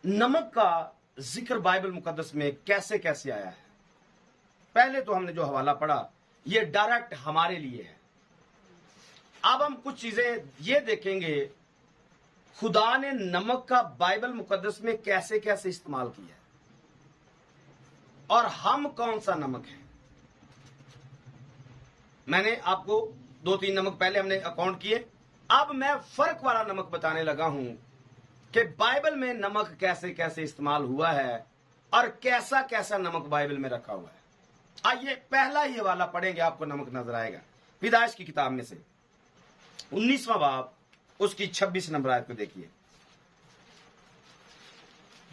[SPEAKER 1] नमक का जिक्र बाइबल मुकद्दस में कैसे कैसे आया है? पहले तो हमने जो हवाला पढ़ा, ये डायरेक्ट हमारे लिए है। अब हम कुछ चीजें ये देखेंगे, खुदा ने नमक का बाइबल मुकद्दस में कैसे कैसे इस्तेमाल किया है, और हम कौन सा नमक है। मैंने आपको 2-3 नमक पहले हमने अकाउंट किए, अब मैं फर्क वाला नमक बताने लगा हूं कि बाइबल में नमक कैसे कैसे इस्तेमाल हुआ है और कैसा कैसा नमक बाइबल में रखा हुआ है। आइए पहला ही हवाला पढ़ेंगे, आपको नमक नजर आएगा। पैदाइश की किताब में से 19वां बाब, उसकी 26 नंबर आयत को देखिए।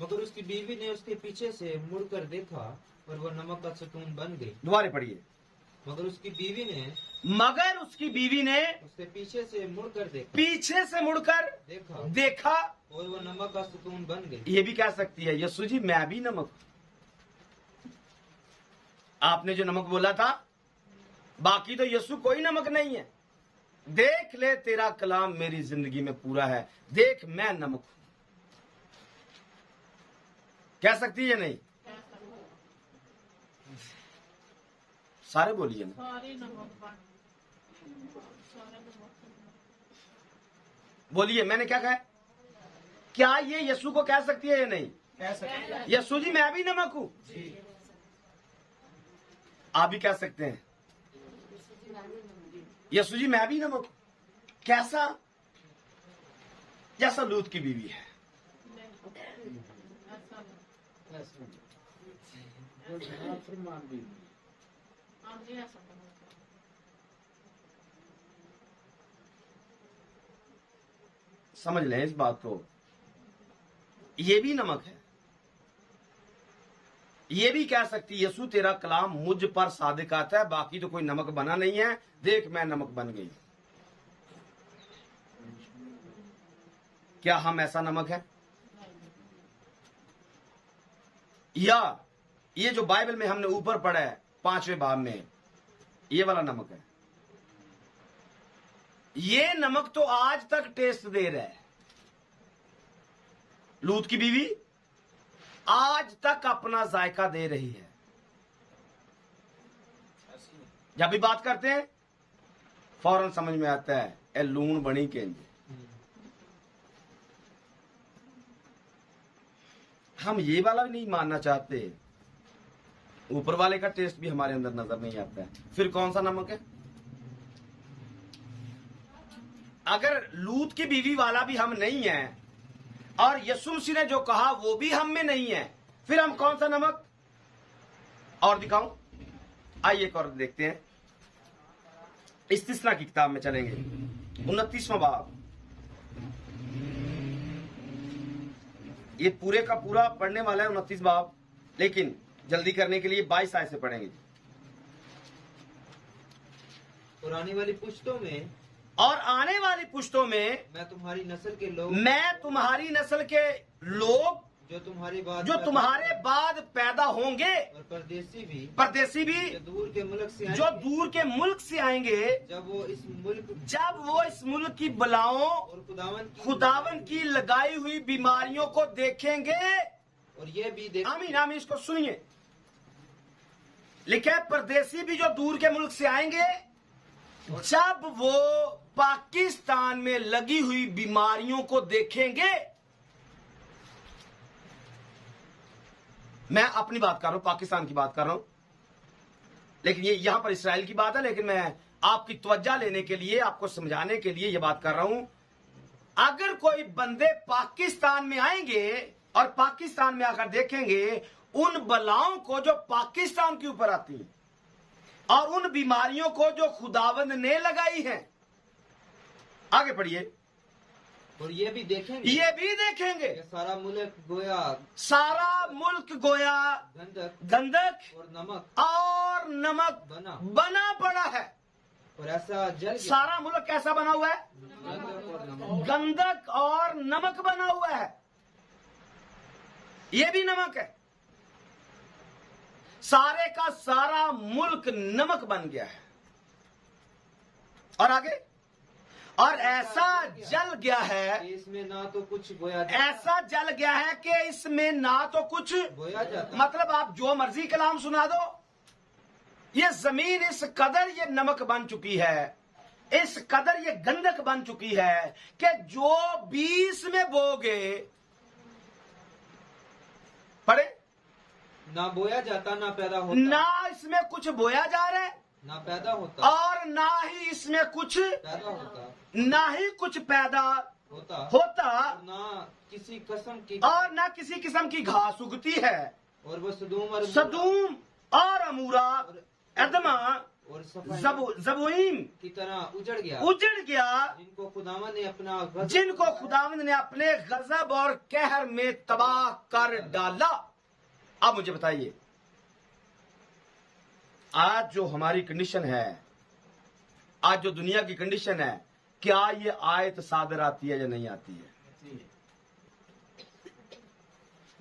[SPEAKER 5] मगर उसकी बीवी ने उसके पीछे से मुड़कर देखा और वह नमक का सतून बन गई।
[SPEAKER 1] दोबारा पढ़िए।
[SPEAKER 5] मगर उसकी बीवी ने उसके पीछे से मुड़कर
[SPEAKER 1] देखा
[SPEAKER 5] और वह नमक का सतून बन गई।
[SPEAKER 1] ये भी कह सकती है, यीशु जी मैं भी नमक। आपने जो नमक बोला था, बाकी तो यीशु कोई नमक नहीं है। देख ले, तेरा कलाम मेरी जिंदगी में पूरा है, देख मैं नमक हूं। कह सकती है नहीं? सारे बोलिए ना।
[SPEAKER 3] सारे नमक
[SPEAKER 1] बोलिए, मैंने क्या कहा? क्या ये यीशु को कह सकती है या नहीं?
[SPEAKER 5] कह सकते हैं।
[SPEAKER 1] यीशु जी मैं भी नमक हूं। आप भी कह सकते हैं यीशु जी मैं भी नमक हूं। कैसा? जैसा लूत की बीवी है।
[SPEAKER 3] ऐसा आप जी ऐसा करो।
[SPEAKER 1] समझ लें इस बात को, ये भी नमक है। ये भी कह सकती है यीशु तेरा कलाम मुझ पर सादिक आता है, बाकी तो कोई नमक बना नहीं है, देख मैं नमक बन गई। क्या हम ऐसा नमक है? या ये जो बाइबल में हमने ऊपर पढ़ा है 5वें बाब में, ये वाला नमक है? ये नमक तो आज तक टेस्ट दे रहा है। लूत की बीवी आज तक अपना जायका दे रही है। जब भी बात करते हैं फौरन समझ में आता है ए लून बनी केंज। हम ये वाला भी नहीं मानना चाहते, ऊपर वाले का टेस्ट भी हमारे अंदर नजर नहीं आता है। फिर कौन सा नमक है? अगर लूत की बीवी वाला भी हम नहीं है और यीशु मसीह ने जो कहा वो भी हम में नहीं है, फिर हम कौन सा नमक? और दिखाऊं? आइए एक और देखते हैं। इस्तिस्ना की किताब में चलेंगे, 29वां बाब। ये पूरे का पूरा पढ़ने वाला है 29 बाब, लेकिन जल्दी करने के लिए 22 आयत से पढ़ेंगे।
[SPEAKER 5] पुरानी वाली पुश्तों में
[SPEAKER 1] और आने वाली पुश्तों में
[SPEAKER 5] मैं तुम्हारी नस्ल के लोग,
[SPEAKER 1] मैं तुम्हारी नस्ल के लोग
[SPEAKER 5] जो तुम्हारे बाद
[SPEAKER 1] पैदा होंगे,
[SPEAKER 5] और परदेसी भी
[SPEAKER 1] जो
[SPEAKER 5] जो दूर के मुल्क से
[SPEAKER 1] जो
[SPEAKER 5] आएंगे,
[SPEAKER 1] दूर के मुल्क से आएंगे,
[SPEAKER 5] जब वो इस मुल्क
[SPEAKER 1] की बलाओं
[SPEAKER 5] और
[SPEAKER 1] खुदावन की लगाई हुई बीमारियों को देखेंगे।
[SPEAKER 5] और ये भी देख
[SPEAKER 1] आमीन आमीन। इसको सुनिए, लिखा है परदेसी भी जो दूर के मुल्क से आएंगे, जब वो पाकिस्तान में लगी हुई बीमारियों को देखेंगे। मैं अपनी बात कर रहा हूं, पाकिस्तान की बात कर रहा हूं, लेकिन ये यहां पर इसराइल की बात है, लेकिन मैं आपकी तवज्जो लेने के लिए, आपको समझाने के लिए ये बात कर रहा हूं। अगर कोई बंदे पाकिस्तान में आएंगे और पाकिस्तान में आकर देखेंगे उन बलाओं को जो पाकिस्तान के ऊपर आती हैं और उन बीमारियों को जो खुदावंद ने लगाई है। आगे पढ़िए।
[SPEAKER 5] और ये भी देखेंगे
[SPEAKER 1] कि
[SPEAKER 5] सारा मुल्क गोया
[SPEAKER 1] गंधक और नमक बना पड़ा है।
[SPEAKER 5] और ऐसा जल
[SPEAKER 1] सारा मुल्क कैसा बना हुआ है? गंधक और नमक बना हुआ है। ये भी नमक है। सारे का सारा मुल्क नमक बन गया है। और आगे, और ऐसा जल गया है,
[SPEAKER 5] इसमें ना तो कुछ बोया
[SPEAKER 1] ऐसा जल गया है कि इसमें ना तो कुछ
[SPEAKER 5] बोया जाता,
[SPEAKER 1] मतलब आप जो मर्जी कलाम सुना दो, ये जमीन इस कदर ये नमक बन चुकी है, इस कदर ये गंधक बन चुकी है कि जो 20 में बोगे, पढ़े,
[SPEAKER 5] ना बोया जाता ना पैदा होता,
[SPEAKER 1] ना इसमें कुछ बोया जा रहा है
[SPEAKER 5] ना पैदा होता,
[SPEAKER 1] और ना ही इसमें कुछ
[SPEAKER 5] पैदा होता,
[SPEAKER 1] ना ही कुछ पैदा
[SPEAKER 5] होता,
[SPEAKER 1] होता,
[SPEAKER 5] ना किसी किस्म की
[SPEAKER 1] घास उगती है।
[SPEAKER 5] और वो
[SPEAKER 1] सदूम और अमूरा, अदमा
[SPEAKER 5] और
[SPEAKER 1] जबोईम
[SPEAKER 5] की तरह उजड़ गया,
[SPEAKER 1] जिनको खुदावंद ने अपने गजब और कहर में तबाह कर डाला। अब मुझे बताइए, आज जो हमारी कंडीशन है, आज जो दुनिया की कंडीशन है, क्या ये आयत सादर आती है या नहीं आती है?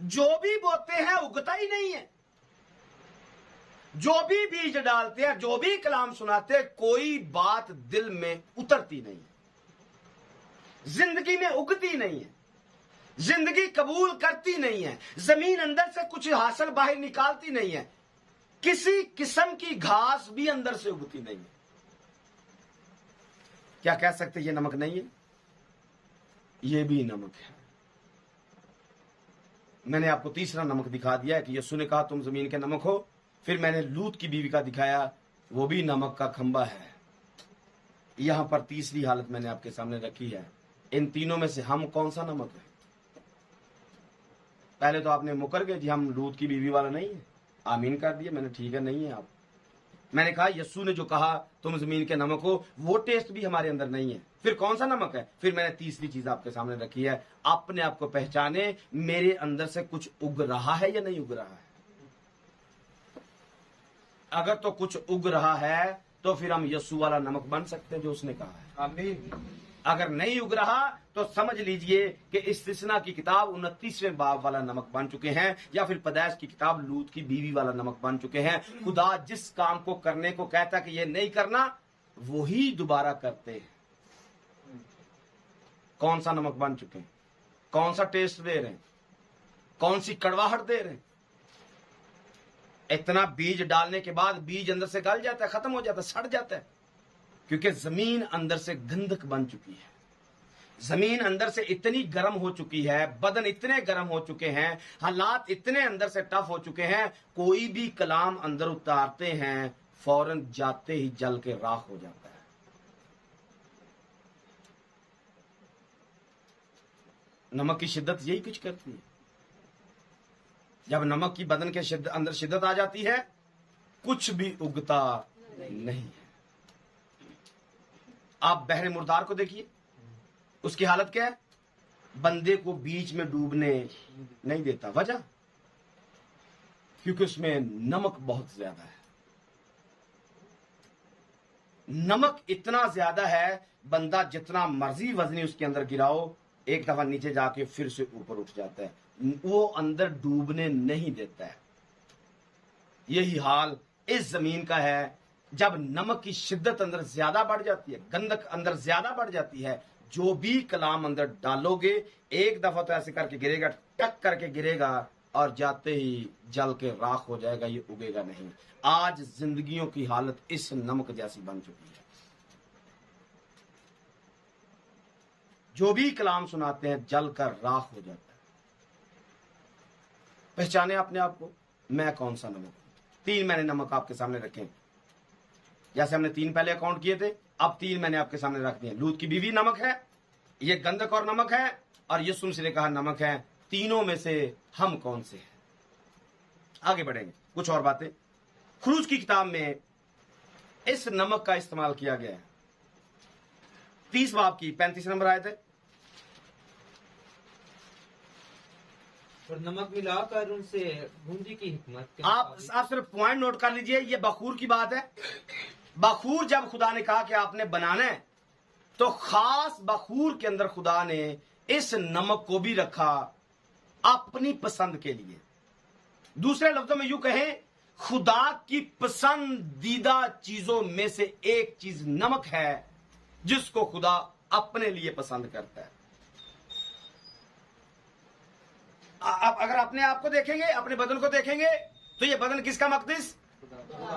[SPEAKER 1] जो भी बोते हैं उगता ही नहीं है, जो भी बीज डालते हैं, जो भी कलाम सुनाते हैं, कोई बात दिल में उतरती नहीं है, जिंदगी में उगती नहीं है, जिंदगी कबूल करती नहीं है, जमीन अंदर से कुछ हासिल बाहर निकालती नहीं है, किसी किस्म की घास भी अंदर से उगती नहीं है। क्या कह सकते ये नमक नहीं है? ये भी नमक है। मैंने आपको तीसरा नमक दिखा दिया है कि यीशु ने कहा तुम जमीन के नमक हो। फिर मैंने लूत की बीवी का दिखाया, वो भी नमक का खंबा है। यहां पर तीसरी हालत मैंने आपके सामने रखी है। इन तीनों में से हम कौन सा नमक है? पहले तो आपने मुकर गए जी हम लूत की बीवी वाला नहीं है, आमीन कर दिया मैंने, ठीक है नहीं है आप। मैंने कहा यीशु ने जो कहा तुम जमीन के नमक हो, वो टेस्ट भी हमारे अंदर नहीं है। फिर कौन सा नमक है? फिर मैंने तीसरी चीज आपके सामने रखी है, अपने आप को पहचाने, मेरे अंदर से कुछ उग रहा है या नहीं उग रहा है। अगर तो कुछ उग रहा है तो फिर हम यीशु वाला नमक बन सकते हैं जो उसने कहा है।
[SPEAKER 5] आमीन।
[SPEAKER 1] अगर नहीं उग रहा तो समझ लीजिए कि इस्तिस्ना की किताब 29वें बाब वाला नमक बन चुके हैं, या फिर पैदाइश की किताब लूत की बीवी वाला नमक बन चुके हैं। खुदा जिस काम को करने को कहता कि ये नहीं करना, वही दोबारा करते हैं। कौन सा नमक बन चुके हैं? कौन सा टेस्ट दे रहे हैं? कौन सी कड़वाहट दे रहे हैं? इतना बीज डालने के बाद बीज अंदर से गल जाता है, खत्म हो जाता है, सड़ जाता है, क्योंकि जमीन अंदर से गंधक बन चुकी है। जमीन अंदर से इतनी गर्म हो चुकी है, बदन इतने गर्म हो चुके हैं, हालात इतने अंदर से टफ हो चुके हैं, कोई भी कलाम अंदर उतारते हैं फौरन जाते ही जल के राख हो जाता है। नमक की शिद्दत यही कुछ करती है। जब नमक की बदन के अंदर शिद्दत आ जाती है, कुछ भी उगता नहीं है। आप बहरे मुर्दार को देखिए, उसकी हालत क्या है? बंदे को बीच में डूबने नहीं देता। वजह? क्योंकि उसमें नमक बहुत ज्यादा है। नमक इतना ज्यादा है, बंदा जितना मर्जी वजनी उसके अंदर गिराओ, एक दफा नीचे जाके फिर से ऊपर उठ जाता है, वो अंदर डूबने नहीं देता है। यही हाल इस जमीन का है। जब नमक की शिद्दत अंदर ज्यादा बढ़ जाती है, गंधक अंदर ज्यादा बढ़ जाती है, जो भी कलाम अंदर डालोगे एक दफा तो ऐसे करके गिरेगा, टक करके गिरेगा और जाते ही जल के राख हो जाएगा, ये उगेगा नहीं। आज जिंदगियों की हालत इस नमक जैसी बन चुकी है। जो भी कलाम सुनाते हैं जल कर राख हो जाता है। पहचाने अपने आप को, मैं कौन सा नमक हूं। 3 मैंने नमक आपके सामने रखे, जैसे हमने 3 पहले अकाउंट किए थे, अब 3 मैंने आपके सामने रख दिए। लूत की बीवी नमक है, ये गंधक और नमक है, और यीशु मसीह ने कहा नमक है। तीनों में से हम कौन से हैं? आगे बढ़ेंगे, कुछ और बातें। खरूज की किताब में इस नमक का इस्तेमाल किया गया है। 30 बाब की 35 नंबर आए थे।
[SPEAKER 5] और नमक मिलाकर उनसे बूंदी की हिकमत।
[SPEAKER 1] आप सिर्फ पॉइंट नोट कर लीजिए, ये बखूर की बात है। बखूर जब खुदा ने कहा कि आपने बनाना है, तो खास बखूर के अंदर खुदा ने इस नमक को भी रखा अपनी पसंद के लिए। दूसरे लफ्जों में यूं कहें, खुदा की पसंदीदा चीजों में से एक चीज नमक है, जिसको खुदा अपने लिए पसंद करता है। आप अगर अपने आप को देखेंगे, अपने बदन को देखेंगे, तो ये बदन किसका मकदिस?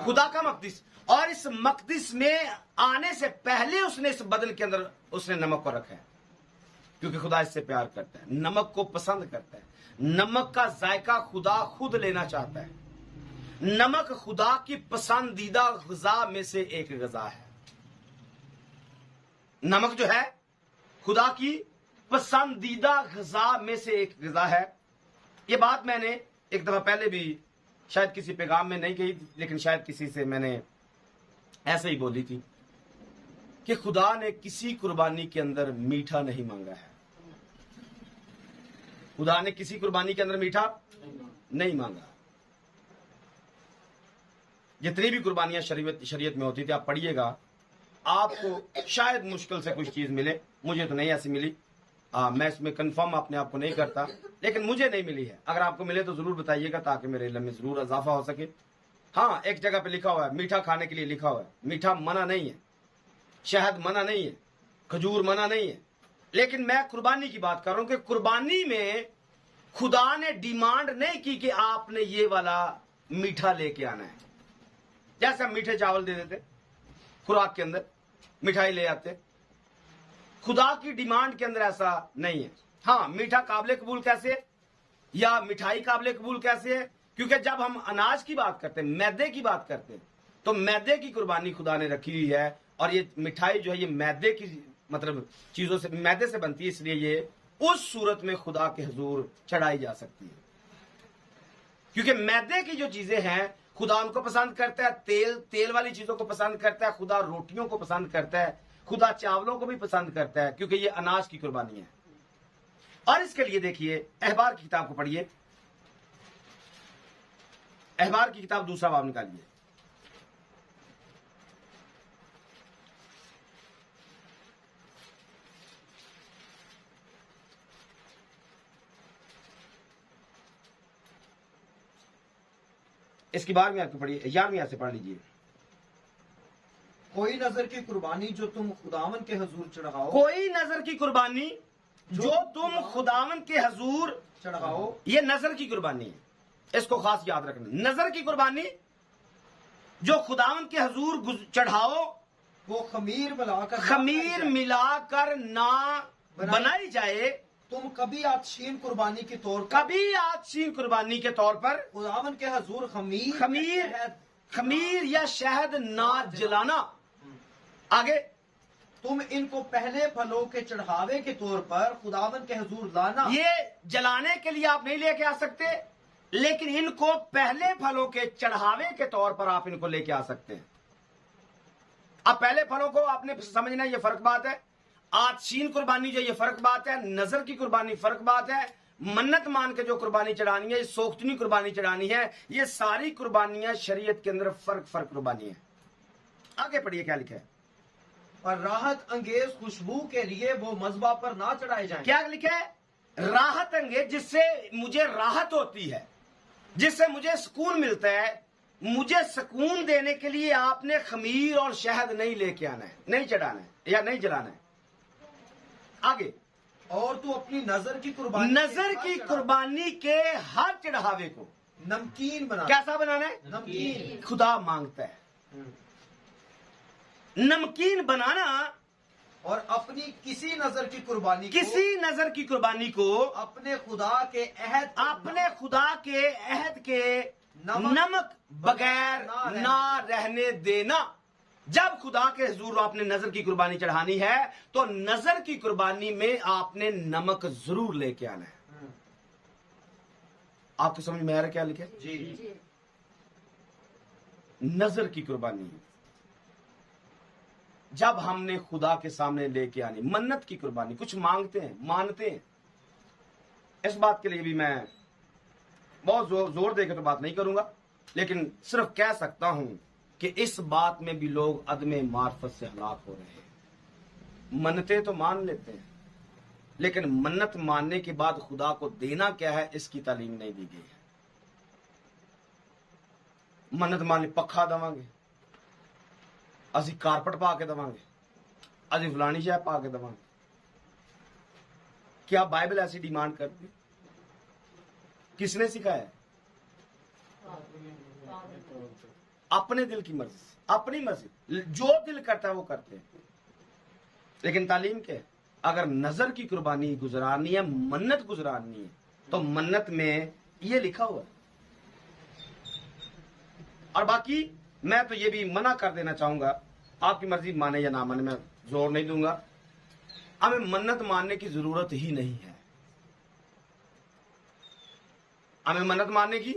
[SPEAKER 1] खुदा का मकदिस। और इस मकदिस में आने से पहले उसने इस बदन के अंदर उसने नमक को रखा है, क्योंकि खुदा इससे प्यार करता है, नमक को पसंद करता है। नमक का जायका खुदा खुद लेना चाहता है। नमक खुदा की पसंदीदा ग़िज़ा में से एक ग़िज़ा है। नमक जो है खुदा की पसंदीदा ग़िज़ा में से एक ग़िज़ा है। ये बात मैंने एक दफा पहले भी शायद किसी पैगाम में नहीं कही, लेकिन शायद किसी से मैंने ऐसे ही बोली थी कि खुदा ने किसी कुर्बानी के अंदर मीठा नहीं मांगा है। खुदा ने किसी कुर्बानी के अंदर मीठा नहीं मांगा। जितनी भी कुर्बानियां शरीयत में होती थी, आप पढ़िएगा, आपको शायद मुश्किल से कुछ चीज मिले। मुझे तो नहीं ऐसी मिली। मैं इसमें कंफर्म अपने आप को नहीं करता, लेकिन मुझे नहीं मिली है। अगर आपको मिले तो जरूर बताइएगा, ताकि मेरे इल्म में जरूर इजाफा हो सके। हाँ, एक जगह पे लिखा हुआ है मीठा खाने के लिए लिखा हुआ है। मीठा मना नहीं है, शहद मना नहीं है, खजूर मना नहीं है, लेकिन मैं कुर्बानी की बात कर रहा हूं कि कुर्बानी में खुदा ने डिमांड नहीं की कि आपने ये वाला मीठा लेके आना है। जैसे हम मीठे चावल दे देते खुराक के अंदर, मिठाई ले आते, खुदा की डिमांड के अंदर ऐसा नहीं है। हाँ, मीठा काबिल कबूल कैसे? या मिठाई काबिल कबूल कैसे है? क्योंकि जब हम अनाज की बात करते हैं, मैदे की बात करते हैं, तो मैदे की कुर्बानी खुदा ने रखी हुई है। और ये मिठाई जो है ये मैदे की मतलब चीजों से, मैदे से बनती है, इसलिए ये उस सूरत में खुदा के हुजूर चढ़ाई जा सकती है। क्योंकि मैदे की जो चीजें हैं खुदा उनको पसंद करता है, तेल वाली चीजों को पसंद करता है, खुदा रोटियों को पसंद करता है, खुदा चावलों को भी पसंद करता है, क्योंकि ये अनाज की कुर्बानी है। और इसके लिए देखिए अहबार की किताब को पढ़िए, अहबार की किताब 2 बाब निकालिए। इसकी 12वीं आयत को पढ़िए, 11वीं आयत से पढ़ लीजिए।
[SPEAKER 6] कोई नजर की कुर्बानी जो तुम खुदावन के हजूर चढ़ाओ,
[SPEAKER 1] कोई नजर की कुर्बानी जो तुम खुदावन के हजूर
[SPEAKER 6] चढ़ाओ,
[SPEAKER 1] ये नजर की कुर्बानी है, इसको खास याद रखना। नजर की कुर्बानी जो खुदावन के हजूर चढ़ाओ,
[SPEAKER 6] वो
[SPEAKER 1] खमीर मिलाकर ना बनाई जाए,
[SPEAKER 6] तुम कभी आतशीन कुर्बानी के तौर पर,
[SPEAKER 1] कभी आतशीन कुर्बानी के तौर पर
[SPEAKER 6] खुदावन के हजूर
[SPEAKER 1] खमीर या शहद ना जलाना। आगे,
[SPEAKER 6] तुम इनको पहले फलों के चढ़ावे के तौर पर खुदावन के हजूर लाना।
[SPEAKER 1] ये जलाने के लिए आप नहीं लेके आ सकते, लेकिन इनको पहले फलों के चढ़ावे के तौर पर आप इनको लेके आ सकते हैं। अब पहले फलों को आपने समझना, ये फर्क बात है। आतशीन कुर्बानी जो ये फर्क बात है, नजर की कुर्बानी फर्क बात है, मन्नत मान के जो कुर्बानी चढ़ानी है, सोख्तनी कुर्बानी चढ़ानी है, ये सारी कुर्बानियां शरीयत के अंदर फर्क कुर्बानी है। आगे पढ़िए क्या लिखा है।
[SPEAKER 6] और राहत अंगेज खुशबू के लिए वो मज़बा पर ना चढ़ाए जाएं।
[SPEAKER 1] क्या लिखा है? राहत अंगेज, जिससे मुझे राहत होती है, जिससे मुझे सुकून मिलता है। मुझे सुकून देने के लिए आपने खमीर और शहद नहीं लेके आना है, नहीं चढ़ाना है या नहीं जलाना है। आगे,
[SPEAKER 6] और तू अपनी नजर की
[SPEAKER 1] कुर्बानी के हर चढ़ावे को
[SPEAKER 6] नमकीन बना।
[SPEAKER 1] कैसा बनाना है?
[SPEAKER 6] नमकीन।
[SPEAKER 1] खुदा मांगता है नमकीन बनाना।
[SPEAKER 6] और अपनी किसी नजर की कुर्बानी को अपने खुदा के अहद के
[SPEAKER 1] नमक बगैर ना रहने देना। जब खुदा के हुजूर आपने नजर की कुर्बानी चढ़ानी है, तो नजर की कुर्बानी में आपने नमक जरूर लेके आना है। आपको समझ में आ रहा क्या लिखे?
[SPEAKER 6] जी।
[SPEAKER 1] नजर की कुर्बानी जब हमने खुदा के सामने लेके आनी, मन्नत की कुर्बानी, कुछ मांगते हैं, मानते हैं। इस बात के लिए भी मैं बहुत जोर देकर तो बात नहीं करूंगा, लेकिन सिर्फ कह सकता हूं कि इस बात में भी लोग अदमे मार्फत से हलाक हो रहे हैं। मन्नतें तो मान लेते हैं, लेकिन मन्नत मानने के बाद खुदा को देना क्या है, इसकी तालीम नहीं दी गई है। मन्नत मान ली, पखा देवांगे, असी कारपेट पा के देवांगे, असी फलानी शह पा के देवांगे। क्या बाइबल ऐसी डिमांड करती? किसने सिखाया? अपने दिल की मर्जी, अपनी मर्जी, जो दिल करता है वो करते हैं। लेकिन तालीम के, अगर नजर की कुर्बानी गुजरानी है, मन्नत गुजरानी है, तो मन्नत में ये लिखा हुआ है। और बाकी मैं तो ये भी मना कर देना चाहूंगा, आपकी मर्जी माने या ना माने, मैं जोर नहीं दूंगा। हमें मन्नत मानने की जरूरत ही नहीं है। हमें मन्नत मानने की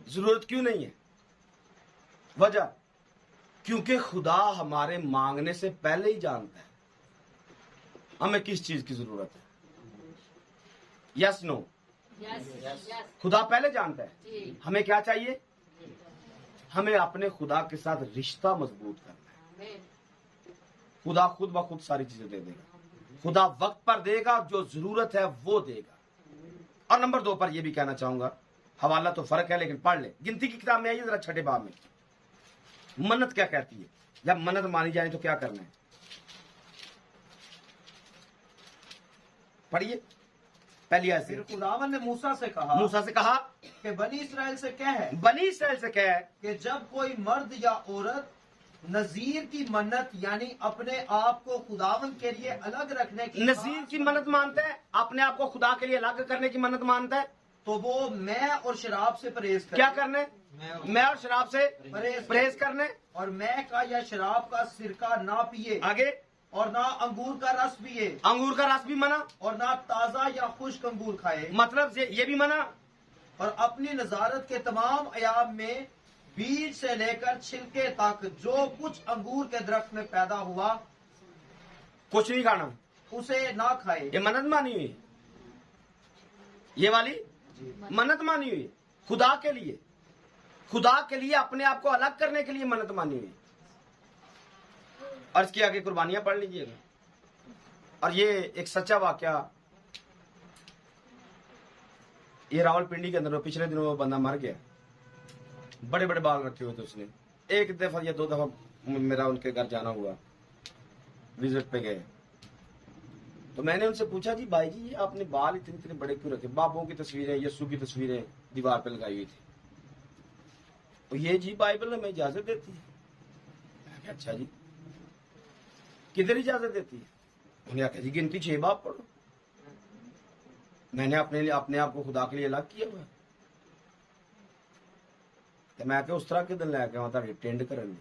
[SPEAKER 1] जरूरत क्यों नहीं है? वजह, क्योंकि खुदा हमारे मांगने से पहले ही जानता है हमें किस चीज की जरूरत है। Yes no? खुदा पहले जानता है हमें क्या चाहिए। हमें अपने खुदा के साथ रिश्ता मजबूत करना है। खुदा खुद ब खुद सारी चीजें दे देगा। खुदा वक्त पर देगा, जो जरूरत है वो देगा। और नंबर 2 पर यह भी कहना चाहूंगा, हवाला तो फर्क है लेकिन पढ़ ले। गिनती की किताब में आइए जरा, 6 बाब में मन्नत क्या कहती है। जब मन्नत मानी जाए तो क्या करना है, पढ़िए। पहली आयत से,
[SPEAKER 6] खुदावन ने मूसा से कहा कि बनी इसराइल से कह कि जब कोई मर्द या औरत नजीर की मन्नत यानी अपने आप को खुदावन के लिए अलग रखने की,
[SPEAKER 1] नजीर की मन्नत मानता है, अपने आप को खुदा के लिए अलग करने की मन्नत मानता है,
[SPEAKER 6] तो वो मैं और शराब से परहेज करे।
[SPEAKER 1] क्या करने? मैं और शराब से परहेज करने,
[SPEAKER 6] और मैं का या शराब का सिरका ना पिए,
[SPEAKER 1] आगे
[SPEAKER 6] और ना अंगूर का रस पिए,
[SPEAKER 1] अंगूर का रस भी मना,
[SPEAKER 6] और ना ताजा या खुश्क अंगूर खाए,
[SPEAKER 1] मतलब ये भी मना।
[SPEAKER 6] और अपनी नजारत के तमाम अयाम में बीज से लेकर छिलके तक जो कुछ अंगूर के दरख्त में पैदा हुआ
[SPEAKER 1] कुछ नहीं खाना,
[SPEAKER 6] उसे ना खाए।
[SPEAKER 1] ये मन्नत मानी हुई, ये वाली मन्नत मानी हुई खुदा के लिए, खुदा के लिए अपने आप को अलग करने के लिए मन्नत मानी हुई। और इसकी आगे कुर्बानियां पढ़ लीजिएगा। और ये एक सच्चा वाकया, ये रावलपिंडी के अंदर पिछले दिनों वो बंदा मर गया, बड़े बड़े बाल रखे हुए थे उसने। एक दफा या 2 दफा मेरा उनके घर जाना हुआ, विजिट पे गए, तो मैंने उनसे पूछा जी भाई जी ये आपने बाल इतने इतने बड़े क्यों रखे? बाबों की तस्वीरें, यीशु की तस्वीरें दीवार पे लगाई हुई थी। तो ये जी बाइबल हमें इजाजत देती है। मैं कहा अच्छा जी, किधर इजाजत देती है? उन्हें कहा जी गिनती 6 बाब पढ़ो। मैंने अपने आप को खुदा के लिए अलग किया हुआ। तो मैं उस तरह के दिन लैके आवा टेंड करने दी,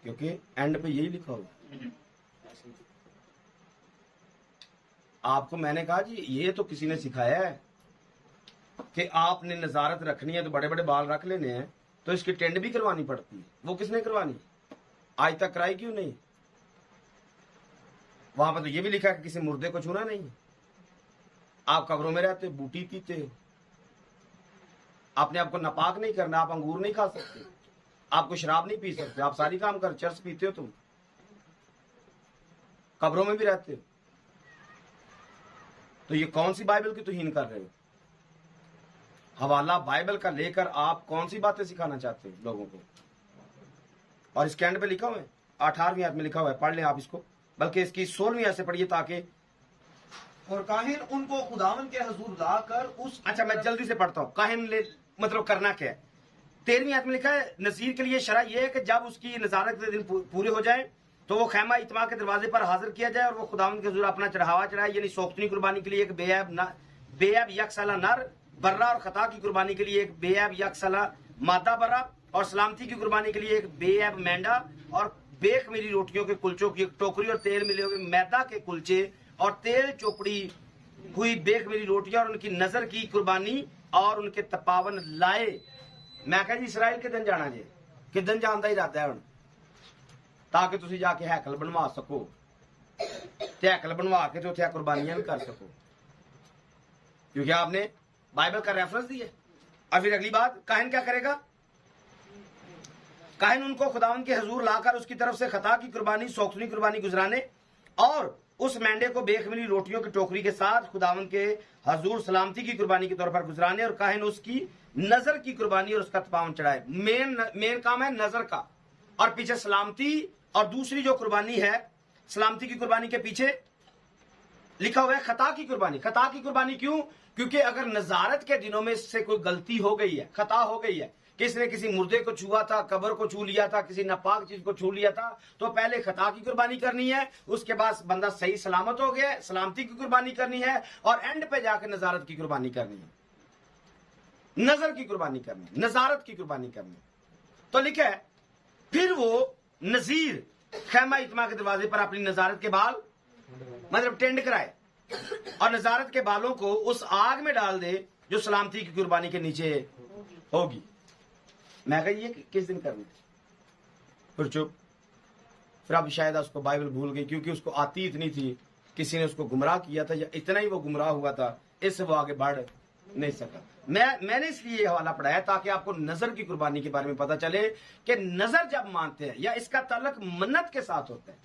[SPEAKER 1] क्योंकि एंड पे यही लिखा हुआ। आपको मैंने कहा जी ये तो किसी ने सिखाया है कि आपने नजारत रखनी है तो बड़े बड़े बाल रख लेने हैं, तो इसकी टेंड भी करवानी पड़ती है। वो किसने करवानी? आज तक कराई क्यों नहीं? वहां पर तो ये भी लिखा है कि किसी मुर्दे को छूना नहीं। आप कब्रों में रहते हो, बूटी पीते हो, अपने आप को नापाक नहीं करना। आप अंगूर नहीं खा सकते, आपको शराब नहीं पी सकते, आप सारी काम कर, चर्च पीते हो, तुम कब्रों में भी रहते हो। तो ये कौन सी बाइबल की तौहीन कर रहे हो? हवाला बाइबल का लेकर आप कौन सी बातें सिखाना चाहते हो लोगों को? और इस कैंड पे लिखा हुआ है, 18वीं आयत में लिखा हुआ है, पढ़ लें आप इसको, बल्कि इसकी 16वीं आयत से पढ़िए ताकि।
[SPEAKER 6] और काहिन उनको खुदावन के हजूर लाकर उस,
[SPEAKER 1] अच्छा मैं जल्दी से पढ़ता हूँ। काहिन ले मतलब करना क्या है? 13वीं आयत में लिखा है नजीर के लिए शरा यह है कि जब उसकी नजारत के दिन पूरे हो जाए तो वो खैमा इत्मा के दरवाजे पर हाजिर किया जाए और वो खुदावंद के हुजूर अपना चढ़ावा चढ़ाए, यानी सोख्तनी कुर्बानी के लिए एक बेऐब यकसाला नर बर्रा, और खता की कुर्बानी के लिए एक बेऐब यकसाला मादा बर्रा, और सलामती की कुर्बानी के लिए एक बेऐब मेंढा, और बेख मेरी रोटियों के कुलचों की एक टोकरी, और तेल मिले हुए मैदा के कुलचे, और तेल चोपड़ी हुई बेख मेरी रोटियां, और उनकी नजर की कुर्बानी, और उनके तपावन लाए। मैं कहा जी इसराइल के दिन जाना जी, कि दिन जान का इरादा है हुण, ताकि तुसी जाके हैकल बनवा सको, ते हैकल बनवा के तो उत्थे कुर्बानियां भी कर सको, क्योंकि आपने बाइबल का रेफरेंस दिया। और फिर अगली बात, काहिन क्या करेगा? काहिन उनको खुदावंद के हजूर लाकर उसकी तरफ से खता की कुर्बानी, सोख्तनी कुर्बानी गुजराने, और उस मेंढे को बेख मिली रोटियों की टोकरी के साथ खुदावंद के हजूर सलामती की कुर्बानी के तौर पर गुजराने, और काहिन उसकी नजर की कुर्बानी और उसका तपावन चढ़ाए। मेन काम है नजर का, और पीछे सलामती, और दूसरी जो कुर्बानी है सलामती की कुर्बानी के पीछे लिखा हुआ है खता की कुर्बानी। खता की कुर्बानी क्यों? क्योंकि अगर नजारत के दिनों में से कोई गलती हो गई है, खता हो गई है, किसने किसी मुर्दे को छुआ था, कब्र को छू लिया था, किसी नापाक चीज को छू लिया था, तो पहले खता की कुर्बानी करनी है, उसके बाद बंदा सही सलामत हो गया, सलामती की कुर्बानी करनी है, और एंड पे जाकर नजारत की कुर्बानी करनी है, नजर की कुर्बानी करनी, नजारत की कुर्बानी करनी। तो लिखा है फिर वो नजीर खैमा इत्मा के दरवाजे पर अपनी नजारत के बाल मतलब टेंड कराए, और नजारत के बालों को उस आग में डाल दे जो सलामती की कुर्बानी के नीचे होगी। मैं कहा ये किस दिन करना? फिर चुप। फिर अब शायद उसको बाइबल भूल गई, क्योंकि उसको आती इतनी थी, किसी ने उसको गुमराह किया था, या इतना ही वो गुमराह हुआ था, इससे वो आगे बढ़ नहीं सका। मैंने इसलिए ये हवाला पढ़ाया ताकि आपको नजर की कुर्बानी के बारे में पता चले कि नजर जब मानते हैं या इसका ताल्लुक मन्नत के साथ होता है।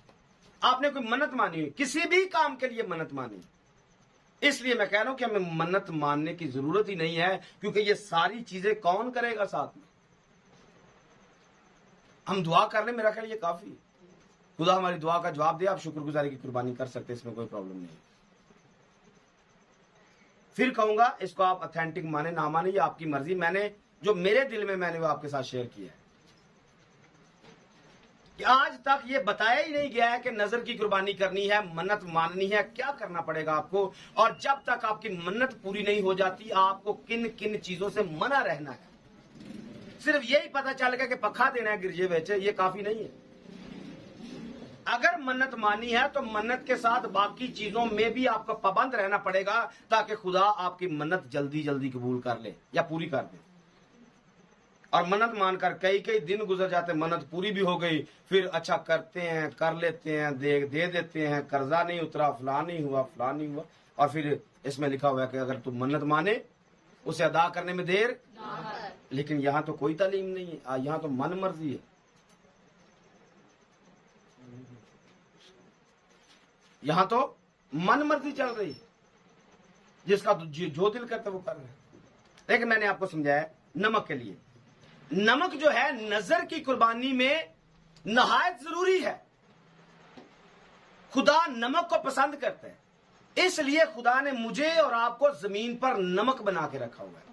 [SPEAKER 1] आपने कोई मन्नत मानी हुई, किसी भी काम के लिए मन्नत मानी, इसलिए मैं कह रहा हूं कि हमें मन्नत मानने की जरूरत ही नहीं है, क्योंकि ये सारी चीजें कौन करेगा साथ में? हम दुआ कर ले, मेरा ख्याल ये काफी। खुदा हमारी दुआ का जवाब दे, आप शुक्रगुजारी की कुर्बानी कर सकते, इसमें कोई प्रॉब्लम नहीं। फिर कहूंगा इसको आप ऑथेंटिक माने ना माने, ये आपकी मर्जी। मैंने जो मेरे दिल में मैंने वो आपके साथ शेयर किया है। कि आज तक ये बताया ही नहीं गया है कि नजर की कुर्बानी करनी है, मन्नत माननी है, क्या करना पड़ेगा आपको, और जब तक आपकी मन्नत पूरी नहीं हो जाती आपको किन किन चीजों से मना रहना है। सिर्फ यही पता चल गया कि पखा देना है गिरजे बेचे, ये काफी नहीं है। अगर मन्नत मानी है तो मन्नत के साथ बाकी चीजों में भी आपको पाबंद रहना पड़ेगा ताकि खुदा आपकी मन्नत जल्दी जल्दी कबूल कर ले या पूरी कर दे। और मन्नत मानकर कई कई दिन गुजर जाते, मन्नत पूरी भी हो गई, फिर अच्छा करते हैं, कर लेते हैं, दे देते हैं, कर्जा नहीं उतरा, फलां नहीं हुआ, फलां नहीं हुआ, और फिर इसमें लिखा हुआ है कि अगर तू मन्नत माने उसे अदा करने में देर। लेकिन यहाँ तो कोई तालीम नहीं है, यहाँ तो मन मर्जी है। यहाँ तो मन मर्जी चल रही है, जिसका जो दिल करता वो कर रहे हैं। लेकिन मैंने आपको समझाया नमक के लिए, नमक जो है नजर की कुर्बानी में नहायत जरूरी है। खुदा नमक को पसंद करता है, इसलिए खुदा ने मुझे और आपको जमीन पर नमक बना के रखा हुआ है।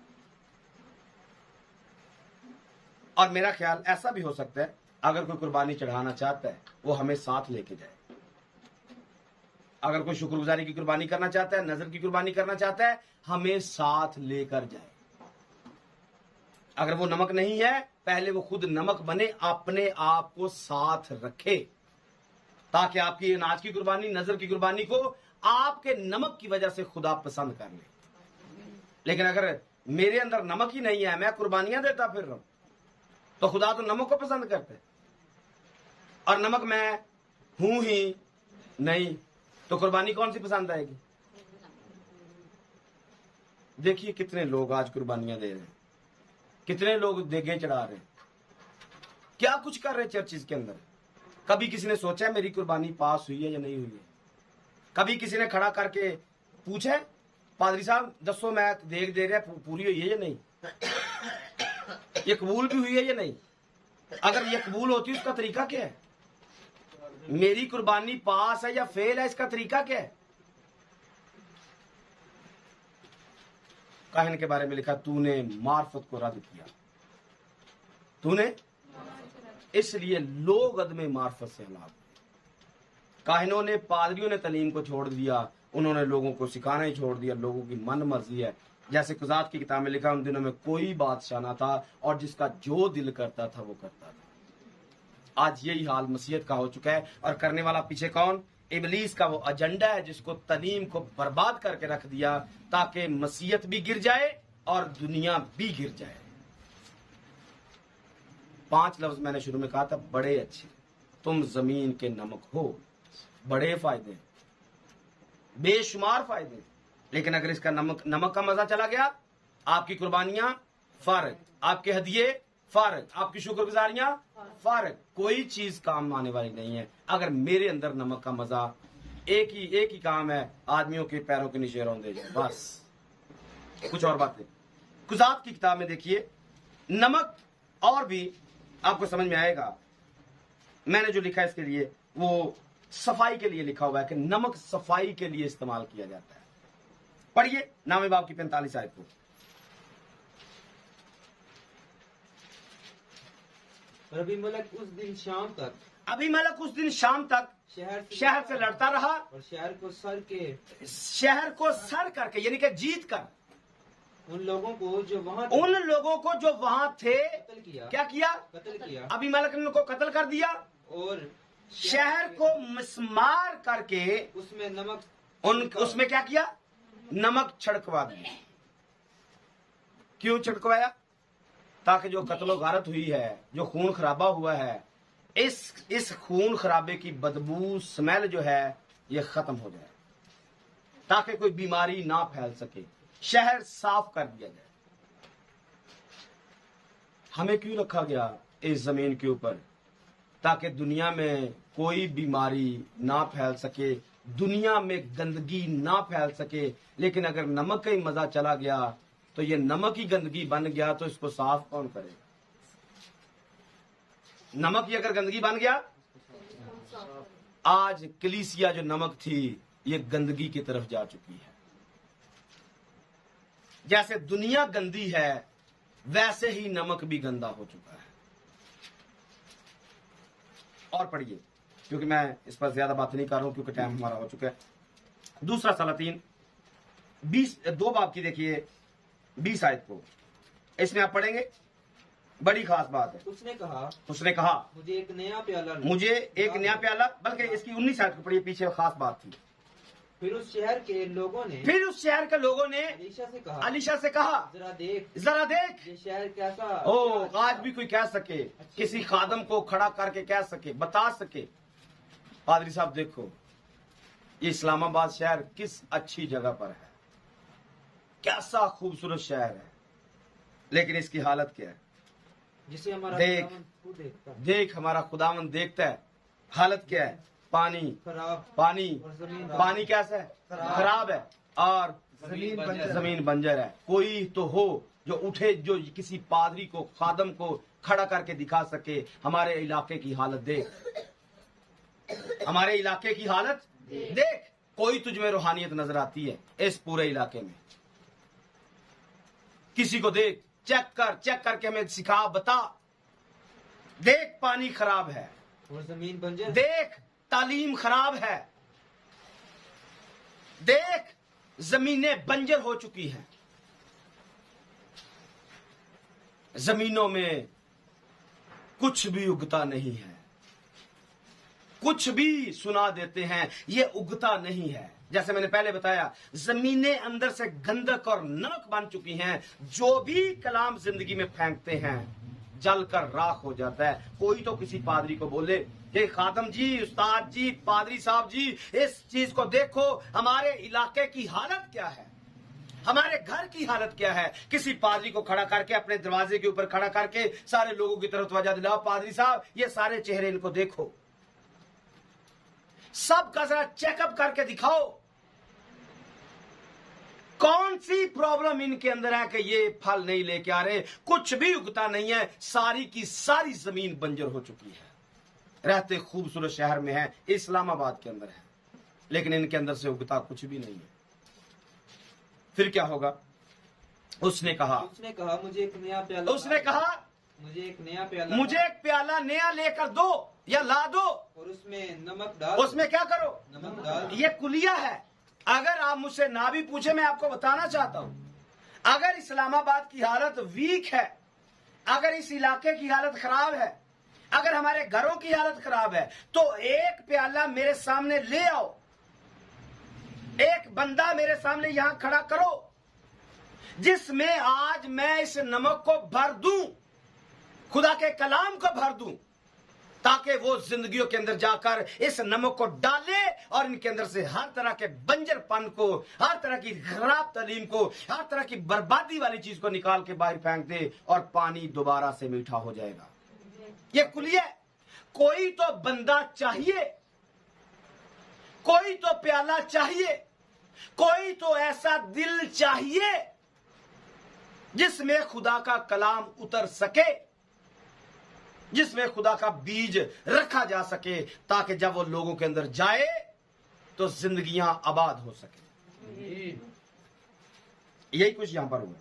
[SPEAKER 1] और मेरा ख्याल ऐसा भी हो सकता है अगर कोई कुर्बानी चढ़ाना चाहता है वो हमें साथ लेके जाए। अगर कोई शुक्रगुजारी की कुर्बानी करना चाहता है, नजर की कुर्बानी करना चाहता है, हमें साथ लेकर जाए। अगर वो नमक नहीं है, पहले वो खुद नमक बने, अपने आप को साथ रखे, ताकि आपकी अनाज की कुर्बानी, नजर की कुर्बानी को आपके नमक की वजह से खुदा पसंद कर ले। लेकिन अगर मेरे अंदर नमक ही नहीं है, मैं कुर्बानियां देता फिर रहा हूं, तो खुदा तो नमक को पसंद करते हैं, और नमक मैं हूं ही नहीं, तो कुर्बानी कौन सी पसंद आएगी। देखिए कितने लोग आज कुर्बानियां दे रहे हैं, कितने लोग देगे चढ़ा रहे हैं, क्या कुछ कर रहे हैं चर्चिज के अंदर। कभी किसी ने सोचा मेरी कुर्बानी पास हुई है या नहीं हुई है? कभी किसी ने खड़ा करके पूछा है पादरी साहब दसो मैं देख दे रहा पूरी हुई है या नहीं, ये कबूल भी हुई है या नहीं? अगर ये कबूल होती है उसका तरीका क्या है? मेरी कुर्बानी पास है या फेल है, इसका तरीका क्या है? काहिन के बारे में लिखा तूने मार्फत को रद्द किया, तूने, इसलिए लोग अदमे मार्फत से हलाक। काहिनों ने, पादरियों ने तालीम को छोड़ दिया, उन्होंने लोगों को सिखाना ही छोड़ दिया, लोगों की मन मर्जी है। जैसे कुजात की किताब में लिखा उन दिनों में कोई बादशाह ना था और जिसका जो दिल करता था वो करता था। आज यही हाल मसीहत का हो चुका है, और करने वाला पीछे कौन? इबलीस का वो एजेंडा है जिसको तालीम को बर्बाद करके रख दिया ताकि मसीहत भी गिर जाए और दुनिया भी गिर जाए। 5 लफ्ज मैंने शुरू में कहा था, बड़े अच्छे, तुम जमीन के नमक हो, बड़े फायदे, बेशुमार फायदे। लेकिन अगर इसका नमक का मजा चला गया, आपकी कुर्बानियां फारग, आपके हदिये फारग, आपकी शुक्रगुजारियां फारग, कोई चीज काम आने वाली नहीं है। अगर मेरे अंदर नमक का मजा, एक ही काम है, आदमियों के पैरों के नीचे रौंदे जाए, बस कुछ और बातें। कुजात की किताब में देखिए नमक और भी आपको समझ में आएगा। मैंने जो लिखा है इसके लिए वो सफाई के लिए लिखा हुआ है कि नमक सफाई के लिए इस्तेमाल किया जाता है। पढ़िए नामे बाब की 45 आयत को।
[SPEAKER 5] अबीमेलेक उस दिन शाम तक शहर से लड़ता रहा और शहर को सर करके यानी कि जीत कर उन लोगों को जो वहां थे क्या किया? कत्ल किया। अबीमेलेक ने उनको कत्ल कर दिया और शहर को मिसमार करके उसमें क्या किया? नमक छिड़कवा दिया। क्यों छिड़कवाया? ताकि जो कत्लो गारत हुई है, जो खून खराबा हुआ है, इस खून खराबे की बदबू, स्मेल जो है, ये खत्म हो जाए, ताकि कोई बीमारी ना फैल सके, शहर साफ कर दिया जाए। हमें क्यों रखा गया इस जमीन के ऊपर? ताकि दुनिया में कोई बीमारी ना फैल सके, दुनिया में गंदगी ना फैल सके। लेकिन अगर नमक का ही मजा चला गया तो ये नमक ही गंदगी बन गया, तो इसको साफ कौन करेगा? नमक ही अगर गंदगी बन गया, आज कलीसिया जो नमक थी ये गंदगी की तरफ जा चुकी है। जैसे दुनिया गंदी है वैसे ही नमक भी गंदा हो चुका है।
[SPEAKER 1] और पढ़िए, क्योंकि मैं इस पर ज्यादा बात नहीं कर रहा हूं, क्योंकि टाइम हमारा हो चुका है। दूसरा सलातीन 2 बाब की देखिए 20 आयत को, इसमें आप पढ़ेंगे, बड़ी खास बात है।
[SPEAKER 7] उसने कहा मुझे एक नया प्याला, बल्कि इसकी 19 आयत को पढ़िए, पीछे खास बात थी। फिर उस शहर के लोगों ने अलीशा से कहा जरा देख
[SPEAKER 6] ये शहर कैसा।
[SPEAKER 1] आज भी कोई कह सके, किसी खादम को खड़ा करके कह सके, बता सके, पादरी साहब देखो ये इस्लामाबाद शहर किस अच्छी जगह पर है, कैसा खूबसूरत शहर है, लेकिन इसकी हालत क्या है,
[SPEAKER 7] जिसे हमारा
[SPEAKER 1] देख हमारा खुदावंद देखता है। हालत क्या है, पानी कैसा है, खराब है, और जमीन बंजर है। कोई तो हो जो उठे, जो किसी पादरी को, खादम को खड़ा करके दिखा सके हमारे इलाके की हालत देख, हमारे इलाके की हालत देख। कोई तुझ में रूहानियत नजर आती है इस पूरे इलाके में? किसी को देख, चेक करके हमें सिखा, बता। देख पानी खराब है,
[SPEAKER 7] और जमीन बंजर,
[SPEAKER 1] देख तालीम खराब है, देख जमीनें बंजर हो चुकी हैं, जमीनों में कुछ भी उगता नहीं है, कुछ भी सुना देते हैं, ये उगता नहीं है। जैसे मैंने पहले बताया, जमीनें अंदर से गंधक और नमक बन चुकी हैं। जो भी कलाम जिंदगी में फेंकते हैं जलकर राख हो जाता है। कोई तो किसी पादरी को बोले कि खादम जी, उस्ताद जी, पादरी साहब जी, इस चीज को देखो, हमारे इलाके की हालत क्या है, हमारे घर की हालत क्या है। किसी पादरी को खड़ा करके, अपने दरवाजे के ऊपर खड़ा करके सारे लोगों की तरफ तवज्जो दिलाओ, पादरी साहब ये सारे चेहरे इनको देखो, सबका जरा चेकअप करके दिखाओ, कौन सी प्रॉब्लम इनके अंदर है कि ये फल नहीं लेके आ रहे, कुछ भी उगता नहीं है, सारी की सारी जमीन बंजर हो चुकी है। रहते खूबसूरत शहर में है, इस्लामाबाद के अंदर है, लेकिन इनके अंदर से उगता कुछ भी नहीं है। फिर क्या होगा? उसने कहा
[SPEAKER 7] मुझे एक नया प्याला,
[SPEAKER 1] मुझे एक प्याला नया लेकर दो या ला दो,
[SPEAKER 7] और उसमें नमक डाल,
[SPEAKER 1] उसमें क्या करो,
[SPEAKER 7] नमक डाल।
[SPEAKER 1] ये कुलिया है। अगर आप मुझसे ना भी पूछे, मैं आपको बताना चाहता हूं, अगर इस्लामाबाद की हालत वीक है, अगर इस इलाके की हालत खराब है, अगर हमारे घरों की हालत खराब है, तो एक प्याला मेरे सामने ले आओ, एक बंदा मेरे सामने यहां खड़ा करो, जिसमें आज मैं इस नमक को भर दूं, खुदा के कलाम को भर दूं, ताकि वो जिंदगियों के अंदर जाकर इस नमक को डाले और इनके अंदर से हर तरह के बंजरपन को, हर तरह की खराब तालीम को, हर तरह की बर्बादी वाली चीज को निकाल के बाहर फेंक दे, और पानी दोबारा से मीठा हो जाएगा। ये कुलिया। कोई तो बंदा चाहिए, कोई तो प्याला चाहिए, कोई तो ऐसा दिल चाहिए जिसमें खुदा का कलाम उतर सके, जिसमें खुदा का बीज रखा जा सके, ताकि जब वो लोगों के अंदर जाए तो जिंदगियां आबाद हो सके। यही कुछ यहां पर हुआ।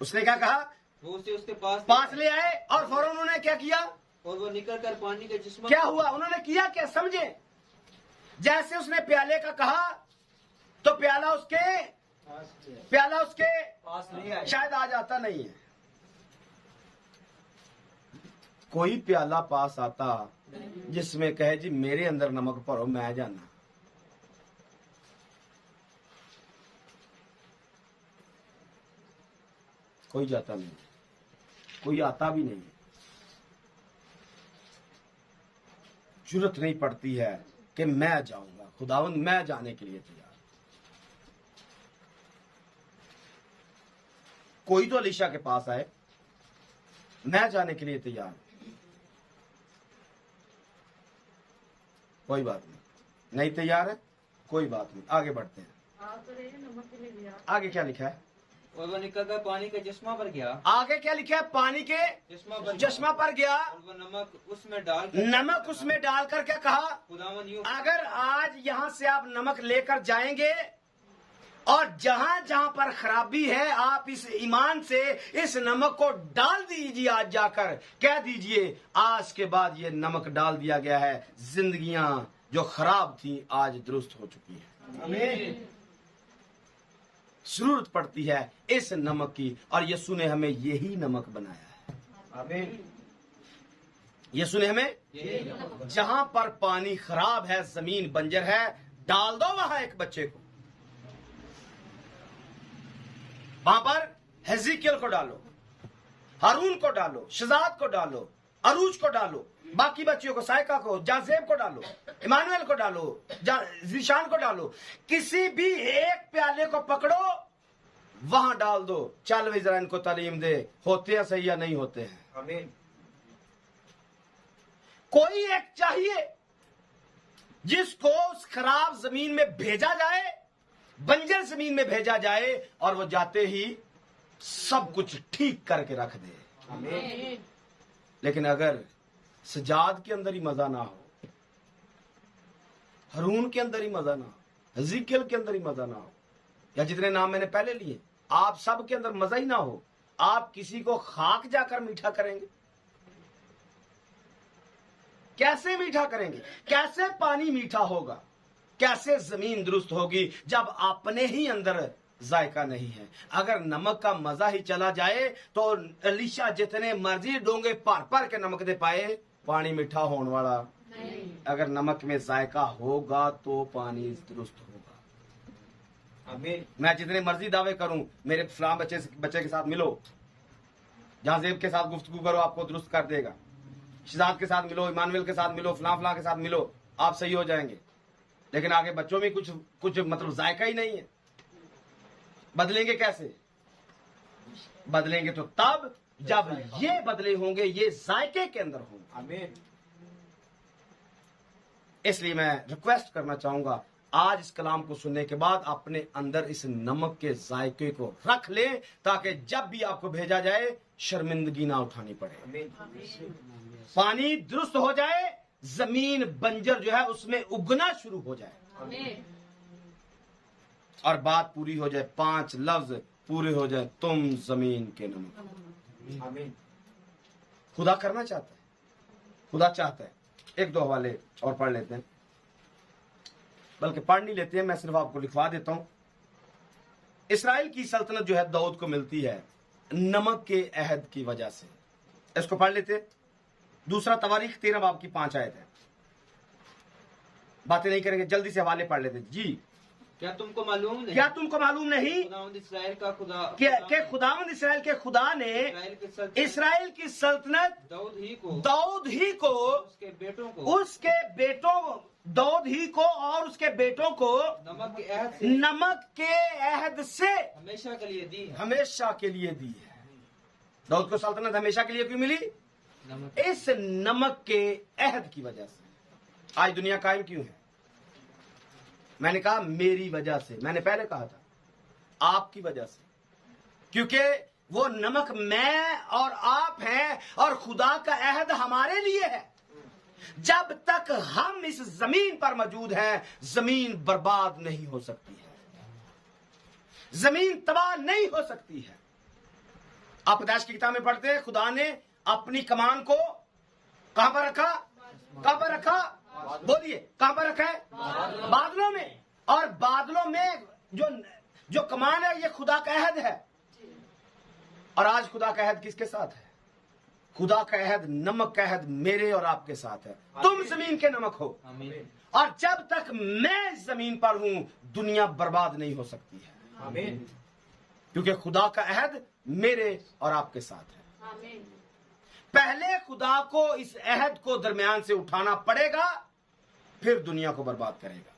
[SPEAKER 1] उसने क्या कहा?
[SPEAKER 7] वो उसे उसके
[SPEAKER 1] पास ले आए, और फौरन उन्होंने क्या किया?
[SPEAKER 7] और वो निकल कर पानी के जिस्म,
[SPEAKER 1] क्या हुआ? उन्होंने किया क्या? समझे, जैसे उसने प्याले का कहा तो प्याला उसके पास नहीं आया, शायद आ जाता नहीं है। कोई प्याला पास आता जिसमें कहे जी मेरे अंदर नमक भरो, मैं जाना। कोई जाता नहीं, कोई आता भी नहीं, जरूरत नहीं पड़ती है कि मैं जाऊंगा। खुदावंद मैं जाने के लिए तैयार। कोई तो अलीशा के पास आए, मैं जाने के लिए तैयार। कोई बात नहीं तैयार है, कोई बात नहीं, आगे बढ़ते हैं। आगे क्या लिखा है?
[SPEAKER 7] और वो निकल कर पानी के चश्मा पर गया।
[SPEAKER 1] आगे क्या लिखा है? पानी के चश्मा पर गया,
[SPEAKER 7] और वो नमक उसमें डालकर
[SPEAKER 1] क्या कहा?
[SPEAKER 7] खुदावंद यूं,
[SPEAKER 1] अगर आज यहां से आप नमक लेकर जाएंगे
[SPEAKER 5] और जहां जहां पर खराबी है, आप इस ईमान से इस नमक को डाल दीजिए। आज जाकर कह दीजिए, आज के बाद ये नमक डाल दिया गया है, जिंदगियां जो खराब थी आज दुरुस्त हो चुकी है। आमीन। जरूरत पड़ती है इस नमक की, और यीशु ने हमें यही नमक बनाया है। आमीन। यीशु ने हमें, जहां पर पानी खराब है, जमीन बंजर है, डाल दो वहां एक बच्चे को, वहां पर हेजिकियल को डालो, हारून को डालो, शजाद को डालो, अरूज को डालो, बाकी बच्चियों को, साइका को, जाजेब को डालो, इमानुएल को डालो, जीशान को डालो, किसी भी एक प्याले को पकड़ो, वहां डाल दो, चल जरा इनको तालीम दे, होते हैं सही या नहीं होते हैं। आमीन। कोई एक चाहिए जिसको उस खराब जमीन में भेजा जाए, बंजर जमीन में भेजा जाए, और वो जाते ही सब कुछ ठीक करके रख दे। आमीन। लेकिन अगर सजाद के अंदर ही मजा ना हो, हारून के अंदर ही मजा ना हो, हेजिकियल के अंदर ही मजा ना हो, या जितने नाम मैंने पहले लिए, आप सब के अंदर मजा ही ना हो, आप किसी को खाक जाकर मीठा करेंगे? कैसे मीठा करेंगे? कैसे पानी मीठा होगा? कैसे जमीन दुरुस्त होगी जब अपने ही अंदर जायका नहीं है? अगर नमक का मजा ही चला जाए तो अलीशा जितने मर्जी डोंगे भर भर के नमक दे पाए, पानी मीठा होने वाला नहीं। अगर नमक में जायका होगा तो पानी दुरुस्त होगा। आमीन। मैं जितने मर्जी दावे करूं, मेरे फलां बच्चे के साथ मिलो, जाजेब के साथ गुफ्तगू करो, आपको दुरुस्त कर देगा, शिजात के साथ मिलो, इमानुएल के साथ मिलो, फलां के साथ मिलो, आप सही हो जाएंगे। लेकिन आगे बच्चों में कुछ मतलब जायका ही नहीं है। बदलेंगे कैसे? बदलेंगे तो तब जब ये बदले होंगे, ये जायके के अंदर होंगे। आमीन। इसलिए मैं रिक्वेस्ट करना चाहूंगा, आज इस कलाम को सुनने के बाद अपने अंदर इस नमक के जायके को रख ले, ताकि जब भी आपको भेजा जाए शर्मिंदगी ना उठानी पड़े। पानी दुरुस्त हो जाए, जमीन बंजर जो है उसमें उगना शुरू हो जाए, और बात पूरी हो जाए, 5 लफ्ज पूरे हो जाए, तुम जमीन के नमक। आमीन। खुदा करना चाहता है, खुदा चाहता है। 1-2 हवाले और पढ़ लेते हैं, बल्कि पढ़ नहीं लेते हैं, मैं सिर्फ आपको लिखवा देता हूं। इस्राएल की सल्तनत जो है दाऊद को मिलती है नमक के अहद की वजह से। इसको पढ़ लेते हैं। 2 तवारीख 13 बाब की 5 आयत है। बातें नहीं करेंगे, जल्दी से हवाले पढ़ लेते जी।
[SPEAKER 6] क्या तुमको मालूम नहीं?
[SPEAKER 5] क्या तुमको मालूम नहीं?
[SPEAKER 6] खुदावंद इस्राएल का खुदा
[SPEAKER 5] के खुदावंद इस्राएल के खुदा ने इस्राएल की सल्तनत
[SPEAKER 6] दाऊद ही को उसके बेटों दाऊद ही को और उसके बेटों को नमक के अहद से हमेशा के लिए दी है। दाऊद को सल्तनत हमेशा के लिए क्यों मिली? इस नमक के अहद की वजह से। आज दुनिया कायम क्यों है? मैंने कहा मेरी वजह से, मैंने पहले कहा था आपकी वजह से, क्योंकि वो नमक मैं और आप हैं, और खुदा का अहद हमारे लिए है। जब तक हम इस जमीन पर मौजूद हैं, जमीन बर्बाद नहीं हो सकती है, जमीन तबाह नहीं हो सकती है। आप पैदाइश की किताब में पढ़ते हैं, खुदा ने अपनी कमान को कहां पर रखा? कहां पर रखा? बोलिए, कहां पर रखा है? बादलों में। और बादलों में जो कमान है, ये खुदा का अहद है। और आज खुदा का अहद किसके साथ है? खुदा का अहद, नमक का अहद मेरे और आपके साथ है। तुम जमीन के नमक हो, और जब तक मैं इस जमीन पर हूं, दुनिया बर्बाद नहीं हो सकती है। आमीन। क्योंकि खुदा का अहद मेरे और आपके साथ है। आमीन। पहले खुदा को इस अहद को दरमियान से उठाना पड़ेगा, फिर दुनिया को बर्बाद करेगा।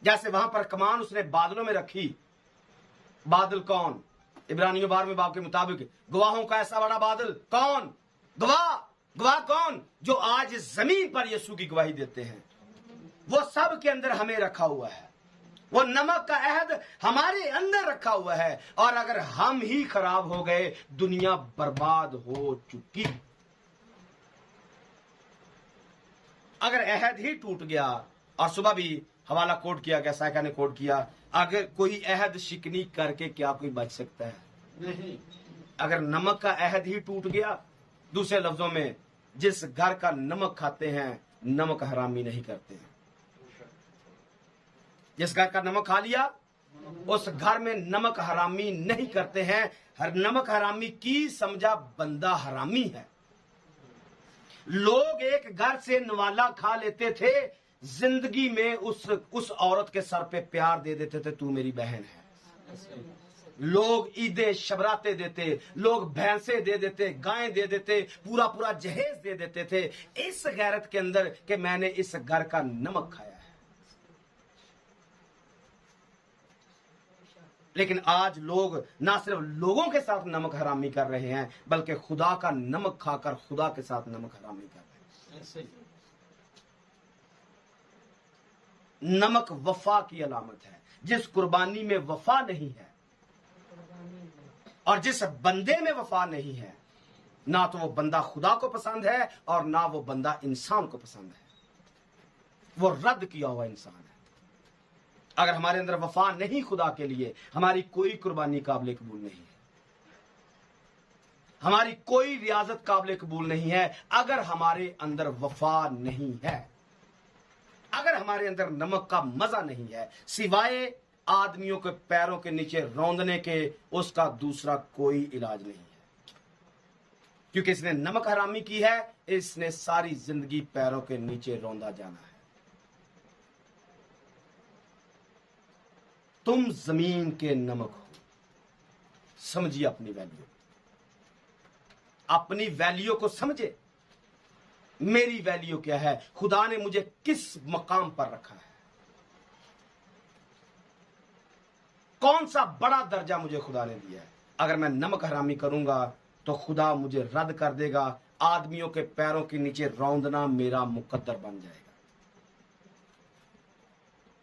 [SPEAKER 6] जैसे वहां पर कमान उसने बादलों में रखी। बादल कौन? इब्रानियों 12वें बाब के मुताबिक गवाहों का ऐसा बड़ा बादल कौन? गवाह कौन? जो आज जमीन पर यीशु की गवाही देते हैं। वो सब के अंदर हमें रखा हुआ है। वो नमक का अहद हमारे अंदर रखा हुआ है, और अगर हम ही खराब हो गए, दुनिया बर्बाद हो चुकी। अगर अहद ही टूट गया, और सुबह भी हवाला कोट किया गया, साइका ने कोट किया
[SPEAKER 5] अगर कोई अहद शिकनी करके क्या कोई बच सकता है? नहीं। अगर नमक का अहद ही टूट गया, दूसरे लफ्जों में जिस घर का नमक खाते हैं नमक हरामी नहीं करते हैं। जिस घर का नमक खा लिया उस घर में नमक हरामी नहीं करते हैं। हर नमक हरामी की समझा बंदा हरामी है। लोग एक घर से नवाला खा लेते थे, जिंदगी में उस औरत के सर पे प्यार दे देते थे, तू मेरी बहन है। लोग ईदे शबराते देते, लोग भैंसे दे देते, गायें दे देते, पूरा पूरा जहेज दे देते थे इस गैरत के अंदर कि मैंने इस घर का नमक खाया है। लेकिन आज लोग ना सिर्फ लोगों के साथ नमक हरामी कर रहे हैं बल्कि खुदा का नमक खाकर खुदा के साथ नमक हरामी कर रहे हैं। नमक वफा की अलामत है। जिस कुर्बानी में वफा नहीं है और जिस बंदे में वफा नहीं है, ना तो वो बंदा खुदा को पसंद है और ना वो बंदा इंसान को पसंद है। वो रद्द किया हुआ इंसान है। अगर हमारे अंदर वफा नहीं खुदा के लिए, हमारी कोई कुर्बानी काबिल कबूल नहीं है, हमारी कोई रियाजत काबिल कबूल नहीं है। अगर हमारे अंदर वफा नहीं है, अगर हमारे अंदर नमक का मजा नहीं है, सिवाय आदमियों के पैरों के नीचे रौंदने के, उसका दूसरा कोई इलाज नहीं है। क्योंकि इसने नमक हरामी की है, इसने सारी जिंदगी पैरों के नीचे रौंदा जाना है। तुम जमीन के नमक हो। समझिए अपनी वैल्यू, अपनी वैल्यू को समझे। मेरी वैल्यू क्या है? खुदा ने मुझे किस मकाम पर रखा है? कौन सा बड़ा दर्जा मुझे खुदा ने दिया है? अगर मैं नमक हरामी करूंगा तो खुदा मुझे रद्द कर देगा। आदमियों के पैरों के नीचे रौंदना मेरा मुकद्दर बन जाएगा।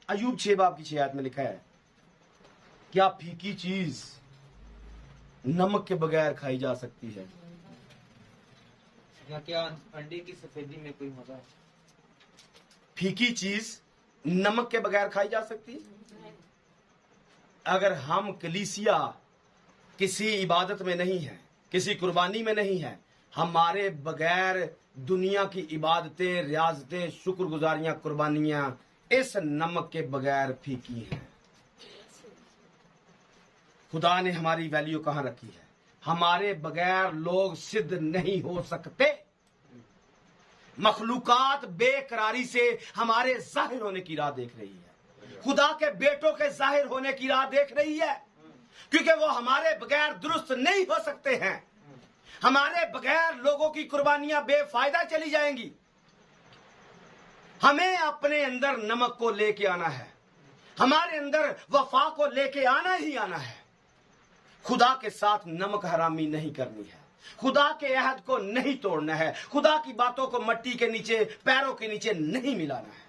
[SPEAKER 5] अय्यूब 6 बाब की 6 आयत में लिखा है, क्या फीकी चीज नमक के बगैर खाई जा सकती है?
[SPEAKER 6] या क्या अंडे की सफेदी में कोई मजा है?
[SPEAKER 5] फीकी चीज नमक के बगैर खाई जा सकती है? अगर हम कलीसिया किसी इबादत में नहीं है, किसी कुर्बानी में नहीं है, हमारे बगैर दुनिया की इबादतें, रियाजतें, शुक्रगुजारियां, कुर्बानियां इस नमक के बगैर फीकी हैं। खुदा ने हमारी वैल्यू कहां रखी है? हमारे बगैर लोग सिद्ध नहीं हो सकते। मखलूकात बेकरारी से हमारे जाहिर होने की राह देख रही है। खुदा के बेटों के जाहिर होने की राह देख रही है, क्योंकि वो हमारे बगैर दुरुस्त नहीं हो सकते हैं। हमारे बगैर लोगों की कुर्बानियां बेफायदा चली जाएंगी। हमें अपने अंदर नमक को लेके आना है, हमारे अंदर वफा को लेके आना ही आना है। खुदा के साथ नमक हरामी नहीं करनी है, खुदा के अहद को नहीं तोड़ना है, खुदा की बातों को मट्टी के नीचे, पैरों के नीचे नहीं मिलाना है।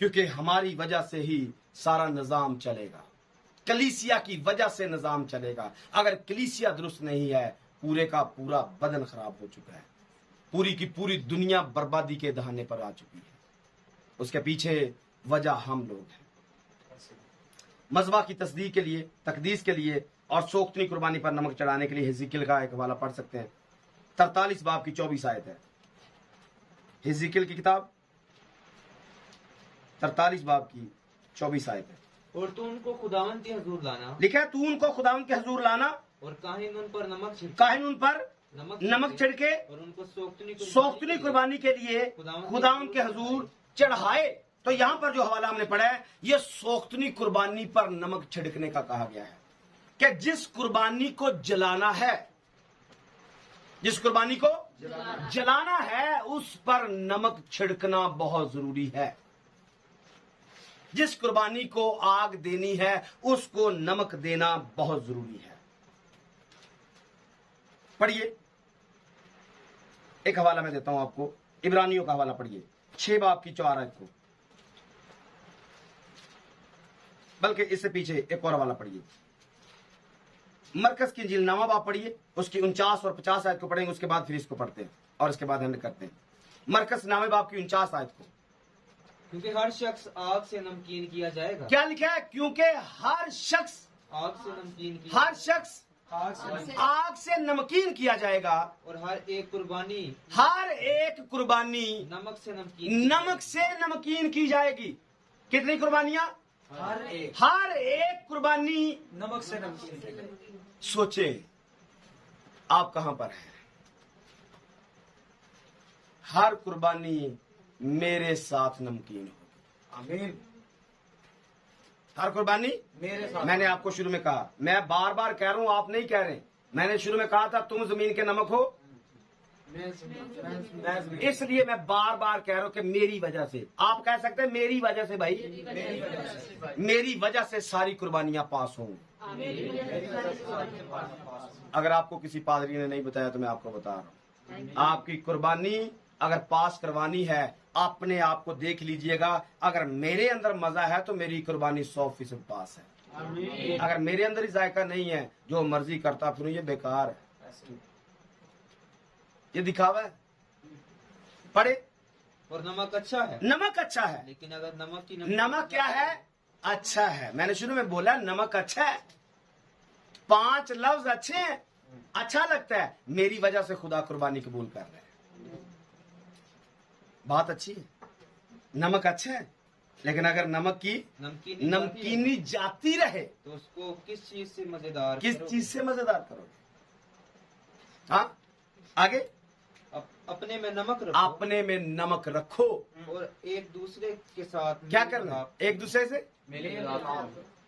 [SPEAKER 5] क्योंकि हमारी वजह से ही सारा निजाम चलेगा, कलीसिया की वजह से निजाम चलेगा। अगर कलीसिया दुरुस्त नहीं है, पूरे का पूरा बदन खराब हो चुका है, पूरी की पूरी दुनिया बर्बादी के दहाने पर आ चुकी है। उसके पीछे वजह हम लोग हैं। मज़बा की तस्दीक के लिए, तकदीस के लिए और सोख्तनी कुर्बानी पर नमक चढ़ाने के लिए हिजकिय्याह का एक हवाला पढ़ सकते हैं। 43 बाब की 24 आयत है, हिजकिय्याह की किताब 43 बाब की 24 आयत है।
[SPEAKER 6] और तू उनको खुदावन के हजूर लाना,
[SPEAKER 5] लिखा है, तू उनको खुदावन के हजूर लाना
[SPEAKER 6] और काहिन उन पर नमक
[SPEAKER 5] छिड़के
[SPEAKER 6] और उनको
[SPEAKER 5] सोख्तनी कुर्बानी के लिए खुदावन के हजूर चढ़ाए। तो यहाँ पर जो हवाला हमने पढ़ा है, ये सोख्तनी कुर्बानी पर नमक छिड़कने का कहा गया है कि जिस कुर्बानी को जलाना है, जिस कुर्बानी को जलाना है, उस पर नमक छिड़कना बहुत जरूरी है। जिस कुर्बानी को आग देनी है, उसको नमक देना बहुत जरूरी है। पढ़िए, एक हवाला मैं देता हूं आपको, इब्रानियों का हवाला पढ़िए 6 बाब की 4 आयत को, बल्कि इससे पीछे एक और हवाला पढ़िए। मरकज की इंजील 9वां बाब पढ़िए, उसकी 49 और 50 आयत को पढ़ेंगे, उसके बाद फिर इसको पढ़ते हैं और इसके बाद हम करते हैं। मरकज 9वें बाब की 49 आयत को,
[SPEAKER 6] क्योंकि हर शख्स आग से नमकीन किया जाएगा।
[SPEAKER 5] क्या लिखा है? क्योंकि हर शख्स
[SPEAKER 6] आग से नमकीन किया
[SPEAKER 5] हर शख्स आग से नमकीन किया जाएगा,
[SPEAKER 6] और हर एक कुर्बानी नमक से नमकीन
[SPEAKER 5] की जाएगी। कितनी कुर्बानियां? हर एक कुर्बानी
[SPEAKER 7] नमक से नमकीन की जाएगी।
[SPEAKER 5] सोचे आप कहां पर हैं? हर कुर्बानी मेरे साथ नमकीन होगी।
[SPEAKER 7] आमीन।
[SPEAKER 5] हर कुर्बानी
[SPEAKER 7] मेरे साथ।
[SPEAKER 5] मैंने आपको शुरू में कहा, मैं बार बार कह रहा हूं, आप नहीं कह रहे। मैंने शुरू में कहा था तुम जमीन के नमक हो, इसलिए मैं बार बार कह रहा हूं कि मेरी वजह से। आप कह सकते हैं मेरी वजह से भाई, मेरी वजह से सारी कुर्बानियां पास होंगी। अगर आपको किसी पादरी ने नहीं बताया तो मैं आपको बता रहा हूं, आपकी कुर्बानी अगर पास करवानी है, अपने आप को देख लीजिएगा। अगर मेरे अंदर मजा है तो मेरी कुर्बानी 100% पास है। अगर मेरे अंदर ही जायका नहीं है, जो मर्जी करता फिर ये बेकार है, ये दिखावा है। पढ़े।
[SPEAKER 6] और नमक अच्छा है,
[SPEAKER 5] नमक अच्छा है,
[SPEAKER 6] लेकिन अगर
[SPEAKER 5] नमक क्या है? अच्छा है। मैंने शुरू में बोला नमक अच्छा है। 5 लफ्ज अच्छे हैं, अच्छा लगता है, मेरी वजह से खुदा कुर्बानी कबूल कर रहे हैं, बात अच्छी है। नमक अच्छा है, लेकिन अगर नमक की नमकीनी जाती रहे
[SPEAKER 6] तो उसको किस चीज से मजेदार
[SPEAKER 5] करोगे? हाँ, आगे।
[SPEAKER 6] अपने में नमक रखो और एक दूसरे के साथ
[SPEAKER 5] क्या करना? एक दूसरे से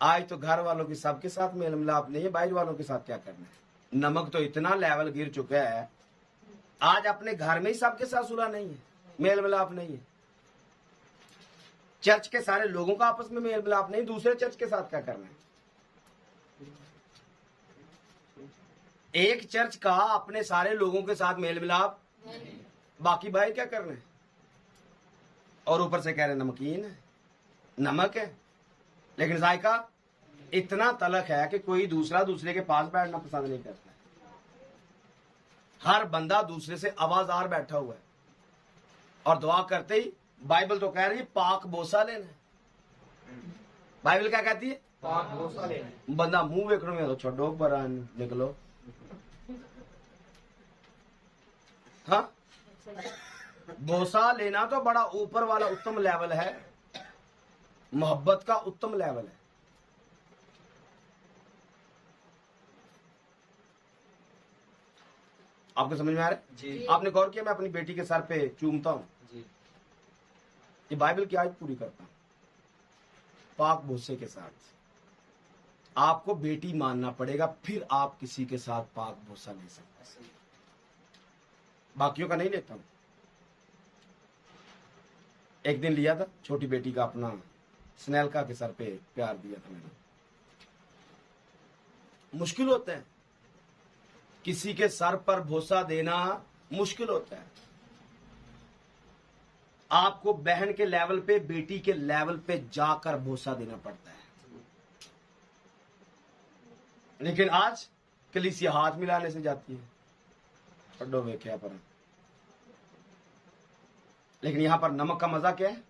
[SPEAKER 5] आज तो घर वालों के सबके साथ मेल मिलाप नहीं है, बाहर वालों के साथ क्या करना है? नमक तो इतना लेवल गिर चुका है, आज अपने घर में ही सबके साथ सुलह नहीं है, मेल मिलाप नहीं है। चर्च के सारे लोगों का आपस में मेल मिलाप नहीं, दूसरे चर्च के साथ क्या करना है? एक चर्च का अपने सारे लोगों के साथ मेल मिलाप, बाकी बाहर क्या करना है? और ऊपर से कह रहे नमकीन है, नमक है, लेकिन जायका इतना तलख है कि कोई दूसरा दूसरे के पास बैठना पसंद नहीं करता। हर बंदा दूसरे से आवाज़ार बैठा हुआ है, और दुआ करते ही बाइबल तो कह रही है पाक बोसा लेना है। बाइबल क्या कहती है?
[SPEAKER 7] पाक बोसा लेना है।
[SPEAKER 5] बंदा मुंह वेखने में तो छोड़ो पर निकलो। हाँ, बोसा लेना तो बड़ा ऊपर वाला उत्तम लेवल है, मोहब्बत का उत्तम लेवल है। आपको समझ में आ रहा है
[SPEAKER 7] जी।
[SPEAKER 5] आपने गौर किया मैं अपनी बेटी के सर पे चूमता हूं
[SPEAKER 6] जी।
[SPEAKER 5] ये बाइबल की आयत पूरी करता हूं, पाक बोसे के साथ। आपको बेटी मानना पड़ेगा, फिर आप किसी के साथ पाक बोसा ले सकते हैं, बाकियों का नहीं लेता हूं। एक दिन लिया था छोटी बेटी का, अपना स्नेलका के सर पे प्यार दिया था मैंने। मुश्किल होता है किसी के सर पर भोसा देना, मुश्किल होता है। आपको बहन के लेवल पे, बेटी के लेवल पे जाकर भोसा देना पड़ता है। लेकिन आज कलीसिया हाथ मिलाने से जाती है, पढ़ो वे क्या पर। लेकिन यहां पर नमक का मजा क्या है?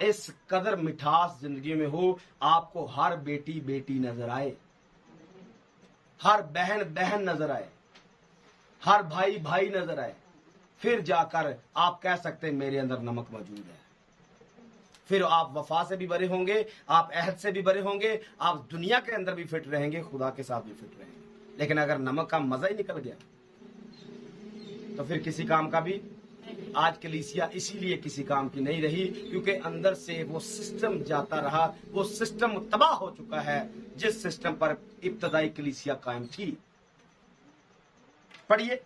[SPEAKER 5] इस कदर मिठास जिंदगी में हो, आपको हर बेटी बेटी नजर आए, हर बहन बहन नजर आए, हर भाई भाई नजर आए, फिर जाकर आप कह सकते हैं मेरे अंदर नमक मौजूद है। फिर आप वफा से भी बरे होंगे, आप अहद से भी बरे होंगे, आप दुनिया के अंदर भी फिट रहेंगे, खुदा के साथ भी फिट रहेंगे। लेकिन अगर नमक का मजा ही निकल गया तो फिर किसी काम का भी। आज कलीसिया इसीलिए किसी काम की नहीं रही क्योंकि अंदर से वो सिस्टम जाता रहा, वो सिस्टम तबाह हो चुका है जिस सिस्टम पर इब्तदाई कलीसिया कायम थी। पढ़िए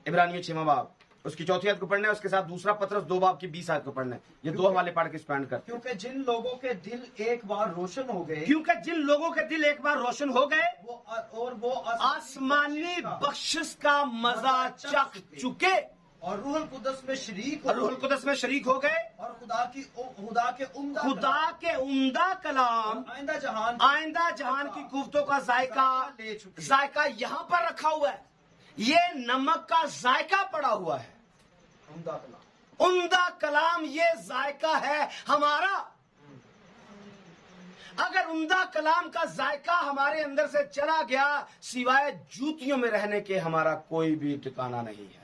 [SPEAKER 5] इब्रानियों 6वां बाब, उसकी 4वीं आयत को पढ़ना है, उसके साथ दूसरा पत्रस 2 बाब की 20 आयत को पढ़ना है। ये 2 हवाले पढ़ के स्पेंड करते हैं।
[SPEAKER 7] क्योंकि जिन लोगों के दिल एक बार रोशन हो गए, वो
[SPEAKER 5] आसमानी बख्शिश का मजा चख चुके
[SPEAKER 7] और रूहुल कुदस में शरीक
[SPEAKER 5] हो गए
[SPEAKER 7] और खुदा के
[SPEAKER 5] उम्दा कलाम, आइंदा जहान की कुव्वतों का जायका यहाँ पर रखा हुआ है। ये नमक का जायका पड़ा हुआ है। उम्दा कलाम ये जायका है हमारा। अगर उम्दा कलाम का जायका हमारे अंदर से चला गया, सिवाय जूतियों में रहने के हमारा कोई भी ठिकाना नहीं है।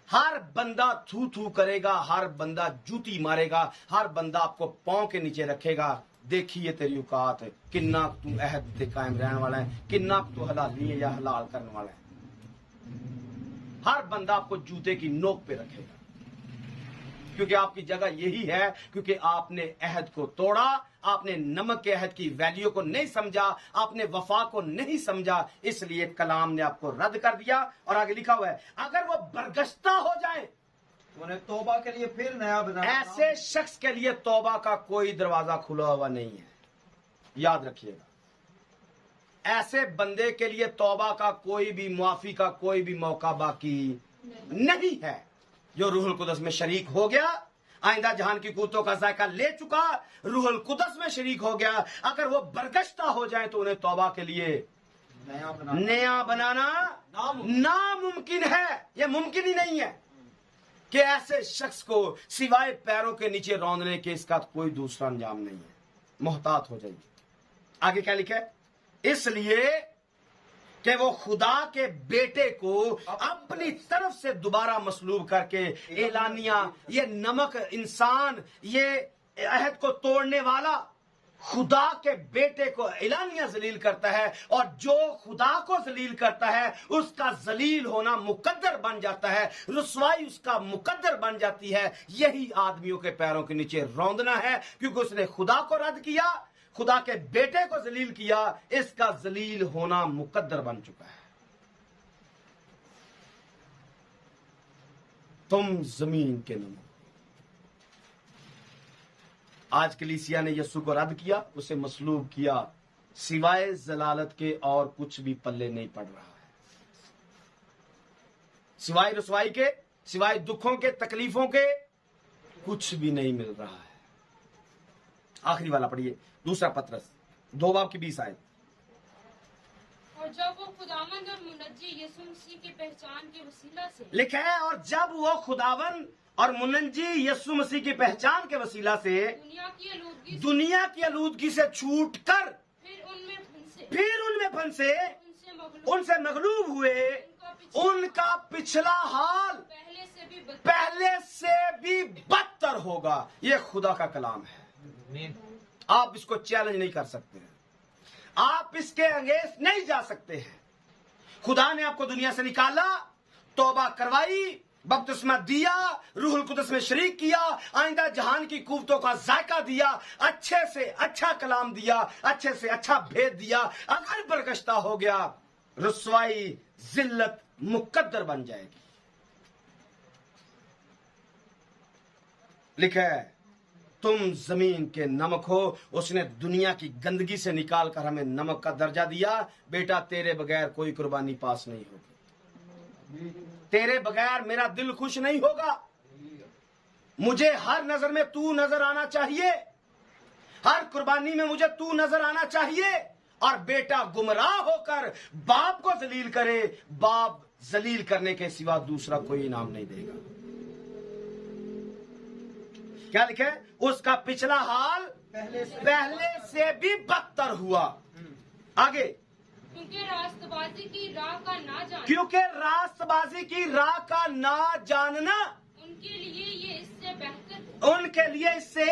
[SPEAKER 5] हर बंदा थू थू करेगा, हर बंदा जूती मारेगा, हर बंदा आपको पांव के नीचे रखेगा। देखिए तेरी औकात है, किन्ना तू अहद ते कायम रहने वाला है, किन्ना तू हलाली है या हलाल करने वाला है। हर बंदा आपको जूते की नोक पे रखेगा, क्योंकि आपकी जगह यही है, क्योंकि आपने अहद को तोड़ा, आपने नमक के अहद की वैल्यू को नहीं समझा, आपने वफा को नहीं समझा, इसलिए कलाम ने आपको रद्द कर दिया। और आगे लिखा हुआ है, अगर वो बरगश्ता हो जाए,
[SPEAKER 6] उन्हें तौबा के लिए फिर नया बनाना।
[SPEAKER 5] ऐसे शख्स के लिए तौबा का कोई दरवाजा खुला हुआ नहीं है, याद रखिएगा। ऐसे बंदे के लिए तौबा का कोई भी, मुआफी का कोई भी मौका बाकी नहीं है। जो रूहुल कुदस में शरीक हो गया, आइंदा जहान की कुतों का जायका ले चुका, रूहुल कुदस में शरीक हो गया, अगर वो बरगश्ता हो जाए तो उन्हें तौबा के लिए नया बनाना नामुमकिन है। यह मुमकिन ही नहीं है कि ऐसे शख्स को सिवाय पैरों के नीचे रौंदने के इसका कोई दूसरा अंजाम नहीं है। मोहतात हो जाइए। आगे क्या लिखा है, इसलिए कि वो खुदा के बेटे को अपनी तरफ से दोबारा मसलूब करके एलानिया, ये नमक इंसान, ये अहद को तोड़ने वाला खुदा के बेटे को एलानिया जलील करता है, और जो खुदा को जलील करता है उसका जलील होना मुकद्दर बन जाता है, रुसवाई उसका मुकद्दर बन जाती है। यही आदमियों के पैरों के नीचे रौंदना है, क्योंकि उसने खुदा को रद्द किया, खुदा के बेटे को जलील किया, इसका जलील होना मुकद्दर बन चुका है। तुम जमीन के नमक। आज कलीसिया ने यीशु को रद्द किया, उसे मसलूब किया, सिवाय जलालत के और कुछ भी पल्ले नहीं पड़ रहा है। सिवाय रुसवाई के, सिवाय दुखों के, तकलीफों के कुछ भी नहीं मिल रहा है। आखिरी वाला पढ़िए, दूसरा पत्रस 2 बाब की 20 आयत।
[SPEAKER 8] और जब वो खुदावंद और मुनज्जी यीशु मसीह की पहचान के वसीला से
[SPEAKER 5] लिखा है, और जब वो खुदावन और मुनज्जी यीशु मसीह की पहचान के वसीला से दुनिया की आलूदगी से छूट कर फिर उनमें फंसे, उनसे मगलूब हुए, उनका पिछला हाल पहले से भी बदतर होगा। ये खुदा का कलाम है। आप इसको चैलेंज नहीं कर सकते हैं, आप इसके अगेंस्ट नहीं जा सकते हैं। खुदा ने आपको दुनिया से निकाला, तौबा करवाई, बपतिस्मा दिया, रूहुल कुदस में शरीक किया, आइंदा जहान की कुव्वतों का जायका दिया, अच्छे से अच्छा कलाम दिया, अच्छे से अच्छा भेद दिया। अगर बरगश्ता हो गया, रुसवाई, जिल्लत मुकद्दर बन जाएगी। लिखा है, तुम जमीन के नमक हो। उसने दुनिया की गंदगी से निकालकर हमें नमक का दर्जा दिया। बेटा, तेरे बगैर कोई कुर्बानी पास नहीं होगी, तेरे बगैर मेरा दिल खुश नहीं होगा। मुझे हर नजर में तू नजर आना चाहिए, हर कुर्बानी में मुझे तू नजर आना चाहिए। और बेटा गुमराह होकर बाप को जलील करे, बाप जलील करने के सिवा दूसरा कोई इनाम नहीं देगा। क्या लिखे, उसका पिछला हाल पहले से भी बदतर हुआ। आगे,
[SPEAKER 8] क्योंकि रास्तबाजी की राह का ना जानना,
[SPEAKER 5] क्योंकि रास्तबाजी की राह का ना जानना
[SPEAKER 8] उनके लिए ये इससे बेहतर,
[SPEAKER 5] उनके लिए इससे,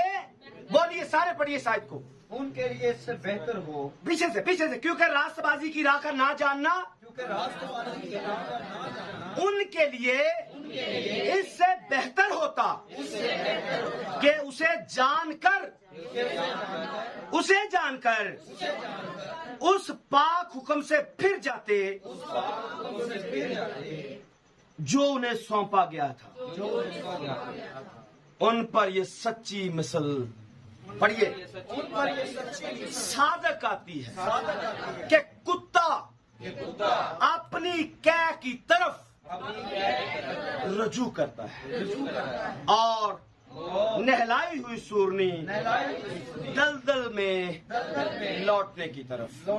[SPEAKER 5] बोलिए सारे पढ़िए शायद को,
[SPEAKER 6] उनके लिए इससे बेहतर हो।
[SPEAKER 5] पीछे से क्योंकि रास्तबाजी की राह का ना जानना,
[SPEAKER 6] क्योंकि रास्तबाजी की राह का ना जानना
[SPEAKER 5] उनके लिए इससे बेहतर होता कि उसे जानकर उस पाक हुक्म से फिर जाते जो उन्हें सौंपा गया था। उन पर ये सच्ची मिसल, पढ़िए,
[SPEAKER 6] उन पर ये सच्ची
[SPEAKER 5] सादक आती है कि कुत्ता अपनी कै की तरफ रजू करता है, और नहलाई हुई सूरनी दलदल में लौटने की तरफ।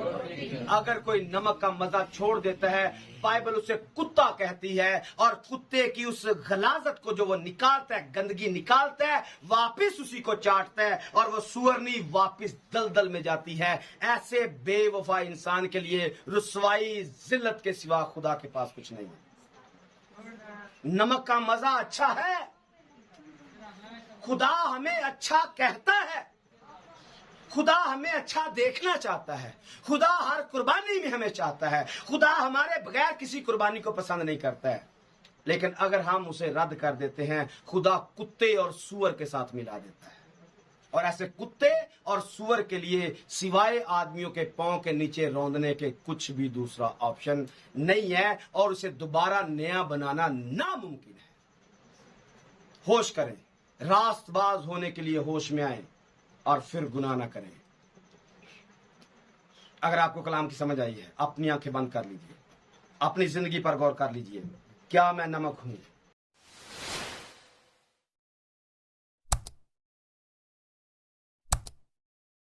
[SPEAKER 5] अगर कोई नमक का मजा छोड़ देता है, बाइबल उसे कुत्ता कहती है, और कुत्ते की उस गलाजत को जो वो निकालता है, गंदगी निकालता है, वापिस उसी को चाटता है, और वो सुअरनी वापिस दलदल में जाती है। ऐसे बेवफा इंसान के लिए रुसवाई, जिल्लत के सिवा खुदा के पास कुछ नहीं है। नमक का मजा अच्छा है, खुदा हमें अच्छा कहता है, खुदा हमें अच्छा देखना चाहता है, खुदा हर कुर्बानी में हमें चाहता है, खुदा हमारे बगैर किसी कुर्बानी को पसंद नहीं करता है। लेकिन अगर हम उसे रद्द कर देते हैं, खुदा कुत्ते और सूअर के साथ मिला देता है। और ऐसे कुत्ते और सूअर के लिए सिवाय आदमियों के पांव के नीचे रौंदने के कुछ भी दूसरा ऑप्शन नहीं है, और उसे दोबारा नया बनाना नामुमकिन है। होश करें, रास्तबाज होने के लिए होश में आए, और फिर गुनाह ना करें। अगर आपको कलाम की समझ आई है, अपनी आंखें बंद कर लीजिए, अपनी जिंदगी पर गौर कर लीजिए। क्या मैं नमक हूं?